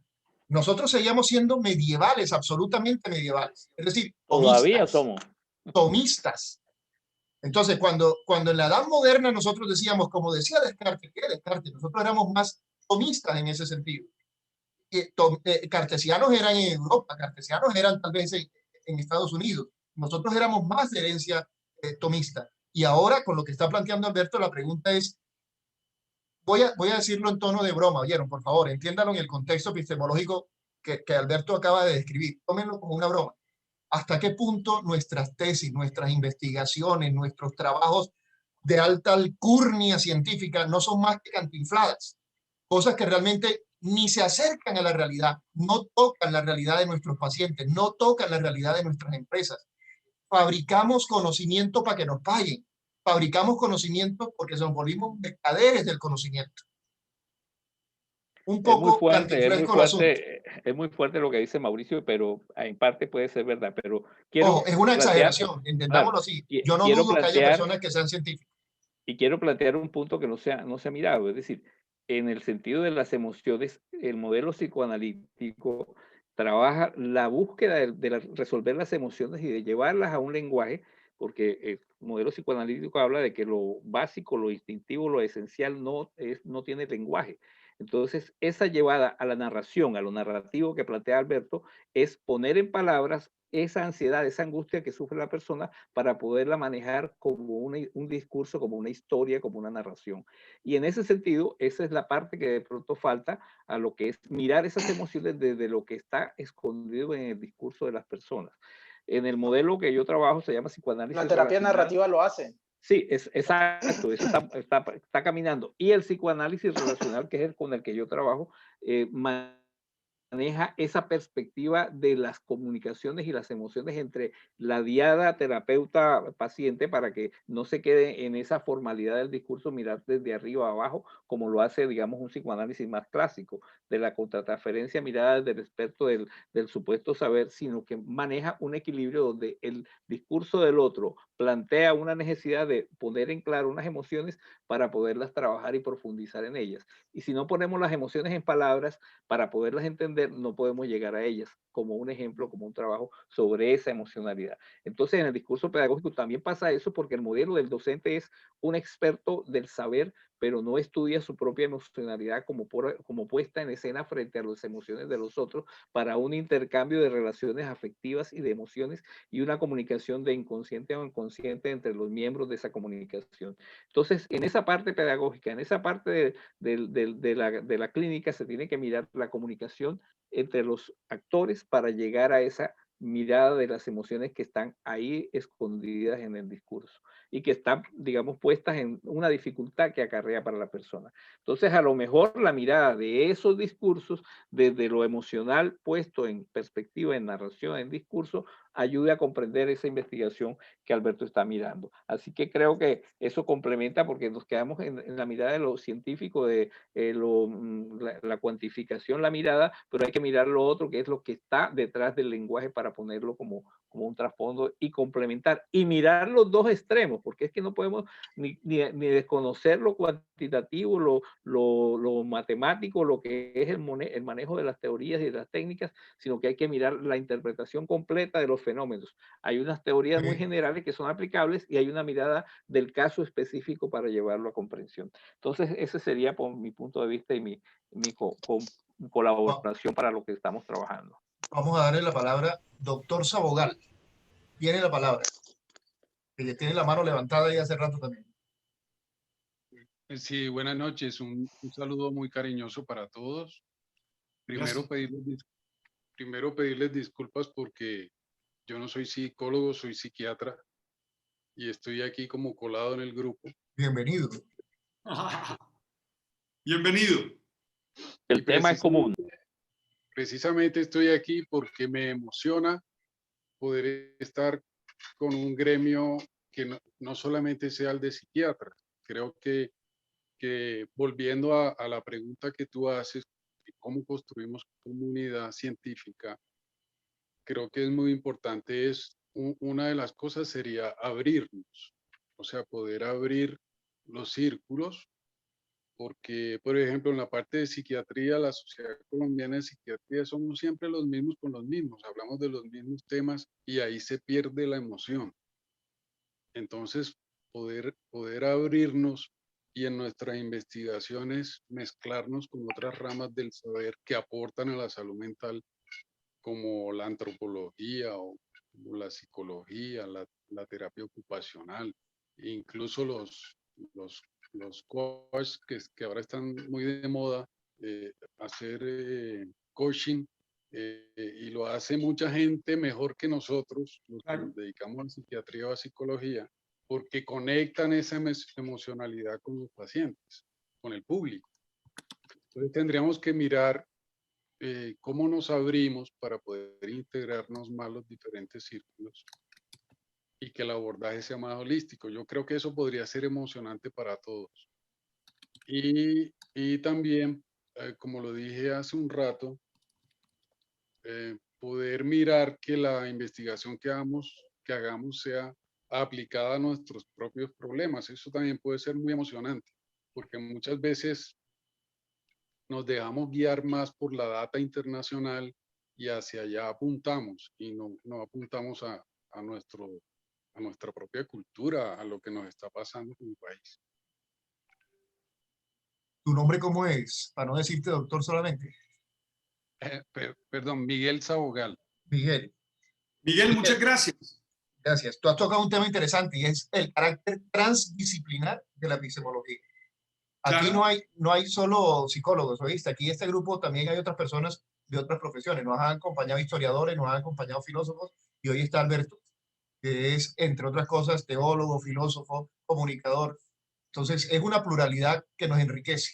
Nosotros seguíamos siendo medievales, absolutamente medievales. Es decir, todavía somos tomistas. Entonces, cuando en la Edad Moderna nosotros decíamos, como decía Descartes, ¿qué Descartes? Nosotros éramos más tomistas en ese sentido. Cartesianos eran en Europa, cartesianos eran tal vez en Estados Unidos. Nosotros éramos más de herencia tomista. Y ahora, con lo que está planteando Alberto, la pregunta es, voy a decirlo en tono de broma, ¿oyeron? Por favor, entiéndanlo en el contexto epistemológico que Alberto acaba de describir. Tómenlo como una broma. ¿Hasta qué punto nuestras tesis, nuestras investigaciones, nuestros trabajos de alta alcurnia científica no son más que cantinfladas? Cosas que realmente ni se acercan a la realidad, no tocan la realidad de nuestros pacientes, no tocan la realidad de nuestras empresas. Fabricamos conocimiento para que nos paguen, fabricamos conocimiento porque nos volvimos mercaderes del conocimiento. Un poco es muy fuerte lo que dice Mauricio, pero en parte puede ser verdad, pero quiero es una exageración, entendámoslo así. Yo no dudo que haya personas que sean científicas. Y quiero plantear un punto que no se ha mirado, es decir, en el sentido de las emociones, el modelo psicoanalítico trabaja la búsqueda de resolver las emociones y de llevarlas a un lenguaje, porque el modelo psicoanalítico habla de que lo básico, lo instintivo, lo esencial no tiene lenguaje. Entonces, esa llevada a la narración, a lo narrativo que plantea Alberto, es poner en palabras esa ansiedad, esa angustia que sufre la persona para poderla manejar como un discurso, como una historia, como una narración. Y en ese sentido, esa es la parte que de pronto falta a lo que es mirar esas emociones desde lo que está escondido en el discurso de las personas. En el modelo que yo trabajo se llama psicoanálisis La terapia relacional. narrativa lo hace. Sí, es exacto, eso está caminando. Y el psicoanálisis relacional, que es el con el que yo trabajo, maneja esa perspectiva de las comunicaciones y las emociones entre la diada terapeuta-paciente para que no se quede en esa formalidad del discurso, mirar desde arriba a abajo, como lo hace, digamos, un psicoanálisis más clásico, de la contratransferencia mirada del experto del supuesto saber, sino que maneja un equilibrio donde el discurso del otro plantea una necesidad de poner en claro unas emociones para poderlas trabajar y profundizar en ellas. Y si no ponemos las emociones en palabras, para poderlas entender, no podemos llegar a ellas, como un ejemplo, como un trabajo sobre esa emocionalidad. Entonces, en el discurso pedagógico también pasa eso porque el modelo del docente es un experto del saber, pero no estudia su propia emocionalidad como puesta en escena frente a las emociones de los otros para un intercambio de relaciones afectivas y de emociones y una comunicación de inconsciente o inconsciente entre los miembros de esa comunicación. Entonces, en esa parte pedagógica, en esa parte de la clínica se tiene que mirar la comunicación entre los actores para llegar a esa mirada de las emociones que están ahí escondidas en el discurso y que están, digamos, puestas en una dificultad que acarrea para la persona. Entonces, a lo mejor la mirada de esos discursos, desde lo emocional puesto en perspectiva, en narración, en discurso, ayude a comprender esa investigación que Alberto está mirando. Así que creo que eso complementa porque nos quedamos en la mirada de lo científico, de la cuantificación, la mirada, pero hay que mirar lo otro, que es lo que está detrás del lenguaje para ponerlo como un trasfondo y complementar y mirar los dos extremos, porque es que no podemos ni desconocer lo cuantitativo, lo matemático, lo que es el manejo de las teorías y de las técnicas, sino que hay que mirar la interpretación completa de los fenómenos. Hay unas teorías muy generales que son aplicables y hay una mirada del caso específico para llevarlo a comprensión. Entonces, ese sería por mi punto de vista y mi colaboración para lo que estamos trabajando. Vamos a darle la palabra, doctor Sabogal. Tiene la palabra. Que tiene la mano levantada y hace rato también. Sí, buenas noches. Un saludo muy cariñoso para todos. Primero pedirles disculpas porque yo no soy psicólogo, soy psiquiatra y estoy aquí como colado en el grupo. Bienvenido. Bienvenido. El tema es común. Precisamente estoy aquí porque me emociona poder estar con un gremio que no solamente sea el de psiquiatras. Creo que volviendo a la pregunta que tú haces, cómo construimos comunidad científica, creo que es muy importante, una de las cosas sería abrirnos, o sea, poder abrir los círculos, porque, por ejemplo, en la parte de psiquiatría, la Sociedad Colombiana de Psiquiatría, somos siempre los mismos con los mismos, hablamos de los mismos temas y ahí se pierde la emoción. Entonces, poder abrirnos y en nuestras investigaciones mezclarnos con otras ramas del saber que aportan a la salud mental, como la antropología o la psicología, la terapia ocupacional, incluso los coaches que ahora están muy de moda, hacer coaching, y lo hace mucha gente mejor que nosotros, los que nos dedicamos a psiquiatría o a psicología, porque conectan esa emocionalidad con los pacientes, con el público. Entonces tendríamos que mirar cómo nos abrimos para poder integrarnos más los diferentes círculos y que el abordaje sea más holístico. Yo creo que eso podría ser emocionante para todos. Y también, como lo dije hace un rato, poder mirar que la investigación que hagamos sea aplicada a nuestros propios problemas. Eso también puede ser muy emocionante, porque muchas veces nos dejamos guiar más por la data internacional y hacia allá apuntamos y no apuntamos a nuestra propia cultura, a lo que nos está pasando en el país. ¿Tu nombre cómo es? Para no decirte doctor solamente. Perdón, Miguel Sabogal. Miguel. Miguel, muchas gracias. Gracias. Tú has tocado un tema interesante y es el carácter transdisciplinar de la epistemología. Aquí Claro. no hay solo psicólogos, ¿oíste? Aquí en este grupo también hay otras personas de otras profesiones. Nos han acompañado historiadores, nos han acompañado filósofos y hoy está Alberto, que es, entre otras cosas, teólogo, filósofo, comunicador. Entonces, es una pluralidad que nos enriquece.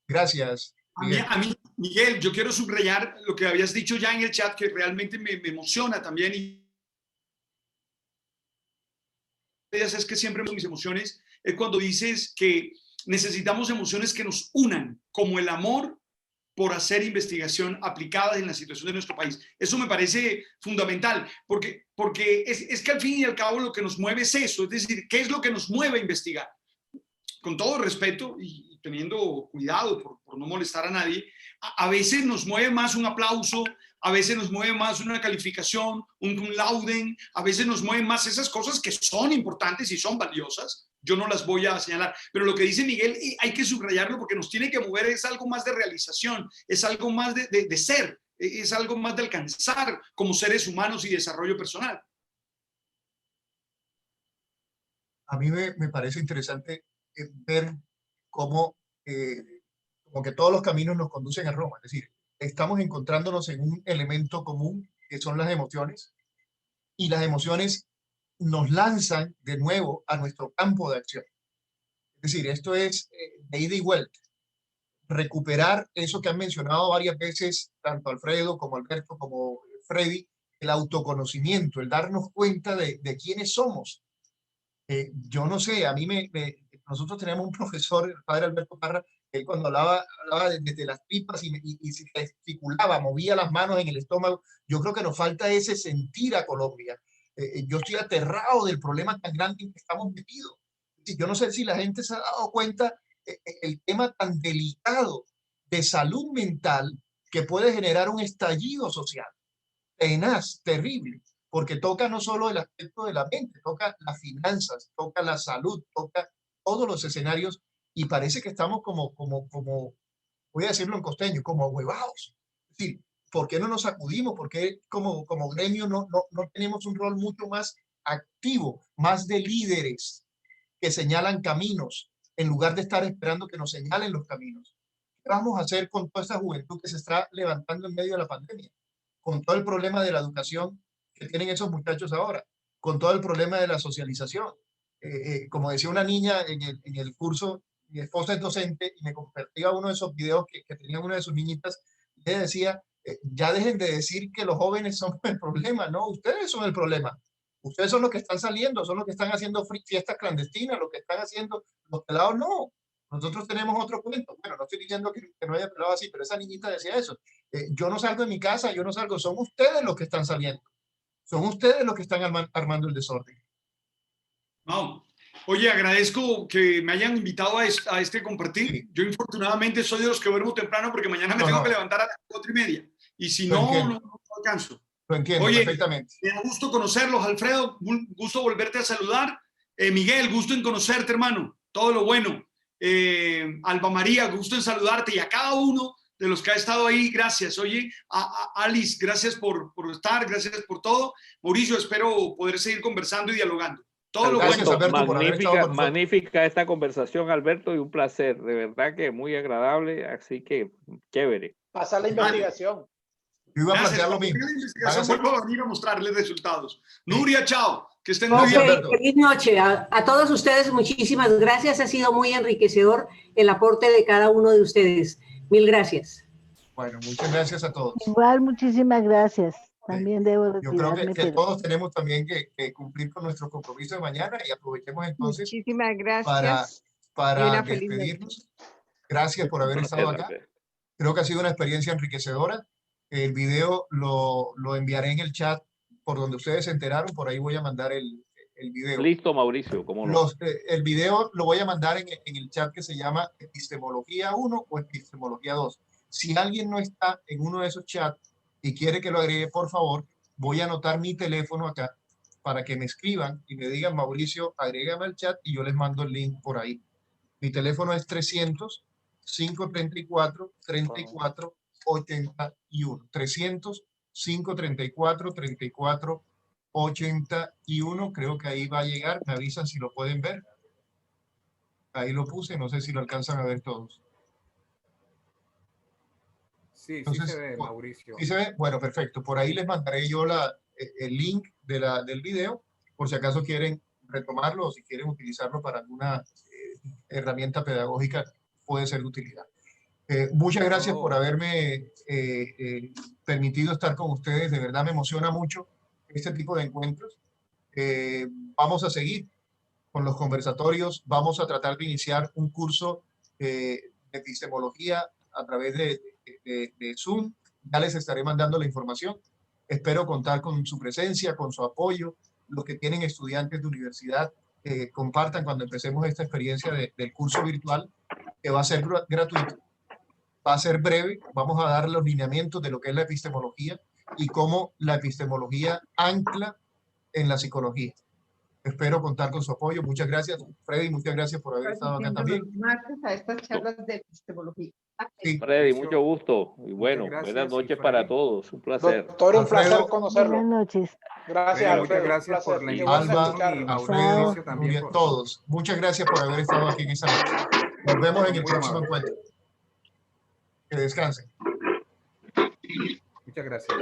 Gracias, Miguel. A mí, Miguel, yo quiero subrayar lo que habías dicho ya en el chat, que realmente me emociona también. Y es que siempre mis emociones es cuando dices que necesitamos emociones que nos unan, como el amor por hacer investigación aplicada en la situación de nuestro país. Eso me parece fundamental, porque es que al fin y al cabo lo que nos mueve es eso, es decir, ¿qué es lo que nos mueve a investigar? Con todo respeto y teniendo cuidado por no molestar a nadie, a veces nos mueve más un aplauso, a veces nos mueve más una calificación, un cum laude, a veces nos mueven más esas cosas que son importantes y son valiosas. Yo no las voy a señalar, pero lo que dice Miguel hay que subrayarlo porque nos tiene que mover, es algo más de realización, es algo más de ser, es algo más de alcanzar como seres humanos y desarrollo personal. A mí me parece interesante ver cómo como que todos los caminos nos conducen a Roma. Es decir, estamos encontrándonos en un elemento común que son las emociones y las emociones nos lanzan de nuevo a nuestro campo de acción. Es decir, esto es de ida y vuelta. Recuperar eso que han mencionado varias veces, tanto Alfredo como Alberto como Freddy, el autoconocimiento, el darnos cuenta de quiénes somos. Yo no sé, a mí nosotros tenemos un profesor, el padre Alberto Parra, él cuando hablaba desde las tripas y se gesticulaba, movía las manos en el estómago. Yo creo que nos falta ese sentir a Colombia. Yo estoy aterrado del problema tan grande en que estamos metidos. Yo no sé si la gente se ha dado cuenta el tema tan delicado de salud mental que puede generar un estallido social tenaz, terrible, porque toca no solo el aspecto de la mente, toca las finanzas, toca la salud, toca todos los escenarios y parece que estamos como voy a decirlo en costeño, como ahuevados. Es decir, ¿por qué no nos acudimos? ¿Por qué como gremio no tenemos un rol mucho más activo, más de líderes que señalan caminos, en lugar de estar esperando que nos señalen los caminos? ¿Qué vamos a hacer con toda esa juventud que se está levantando en medio de la pandemia? Con todo el problema de la educación que tienen esos muchachos ahora, con todo el problema de la socialización. Como decía una niña en el curso, mi esposa es docente y me compartía uno de esos videos que tenía una de sus niñitas, y ella decía, ya dejen de decir que los jóvenes son el problema, no, ustedes son el problema. Ustedes son los que están saliendo, son los que están haciendo fiestas clandestinas, los que están haciendo, los pelados no. Nosotros tenemos otro cuento. Bueno, no estoy diciendo que no haya pelado así, pero esa niñita decía eso. Yo no salgo de mi casa, yo no salgo, son ustedes los que están saliendo. Son ustedes los que están armando el desorden. Wow. Oye, agradezco que me hayan invitado a este compartir. Sí. Yo infortunadamente soy de los que duermo temprano porque mañana me tengo que levantar a las 4:30. Y si no alcanzo. Lo entiendo. Oye, perfectamente. Me da gusto conocerlos, Alfredo. Gusto volverte a saludar. Miguel, gusto en conocerte, hermano. Todo lo bueno. Alba María, gusto en saludarte. Y a cada uno de los que ha estado ahí, gracias. Oye, a Alice, gracias por estar, gracias por todo. Mauricio, espero poder seguir conversando y dialogando. Todo lo bueno. Alberto, magnífica esta conversación, Alberto, y un placer. De verdad que muy agradable, así que chévere. Pasa la investigación. Yo iba a plantear lo mismo. Vuelvo a venir a mostrarles resultados. Nuria, chao. Que estén muy bien. Feliz noche. A todos ustedes, muchísimas gracias. Ha sido muy enriquecedor el aporte de cada uno de ustedes. Mil gracias. Bueno, muchas gracias a todos. Igual, muchísimas gracias. También debo retirarme. Yo creo que todos tenemos también que cumplir con nuestro compromiso de mañana y aprovechemos entonces muchísimas gracias para despedirnos. Gracias por haber estado acá. Creo que ha sido una experiencia enriquecedora. El video lo enviaré en el chat por donde ustedes se enteraron. Por ahí voy a mandar el video. Listo, Mauricio. ¿Cómo no? El video lo voy a mandar en el chat que se llama Epistemología 1 o Epistemología 2. Si alguien no está en uno de esos chats y quiere que lo agregue, por favor, voy a anotar mi teléfono acá para que me escriban y me digan, Mauricio, agrégame al chat y yo les mando el link por ahí. Mi teléfono es 534 34 81. 300 534 34 81. Creo que ahí va a llegar. Me avisan si lo pueden ver. Ahí lo puse, no sé si lo alcanzan a ver todos. Sí, Entonces, sí se ve, Mauricio. ¿Sí se ve? Bueno, perfecto. Por ahí les mandaré yo el link del video, por si acaso quieren retomarlo o si quieren utilizarlo para alguna herramienta pedagógica, puede ser de utilidad. Muchas gracias por haberme permitido estar con ustedes. De verdad me emociona mucho este tipo de encuentros. Vamos a seguir con los conversatorios. Vamos a tratar de iniciar un curso de epistemología a través de Zoom. Ya les estaré mandando la información. Espero contar con su presencia, con su apoyo. Los que tienen estudiantes de universidad, compartan cuando empecemos esta experiencia del curso virtual, que va a ser gratuito. Va a ser breve. Vamos a dar los lineamientos de lo que es la epistemología y cómo la epistemología ancla en la psicología. Espero contar con su apoyo. Muchas gracias, Freddy. Muchas gracias por haber estado acá también. Martes a estas charlas de epistemología. Sí. Freddy, mucho gusto. Y bueno, buenas noches para todos. Un placer. Doctor, un placer Alfredo, conocerlo. Buenas noches. Gracias, Bueno, Alfredo. muchas gracias Un placer. por la Qué bueno Alba, escucharlo. invitación y Alfredo, Mauricio también. Nuria, todos. Muchas gracias por haber estado aquí en esta noche. Nos vemos en el Muy próximo amable. encuentro. Que descansen. Muchas gracias.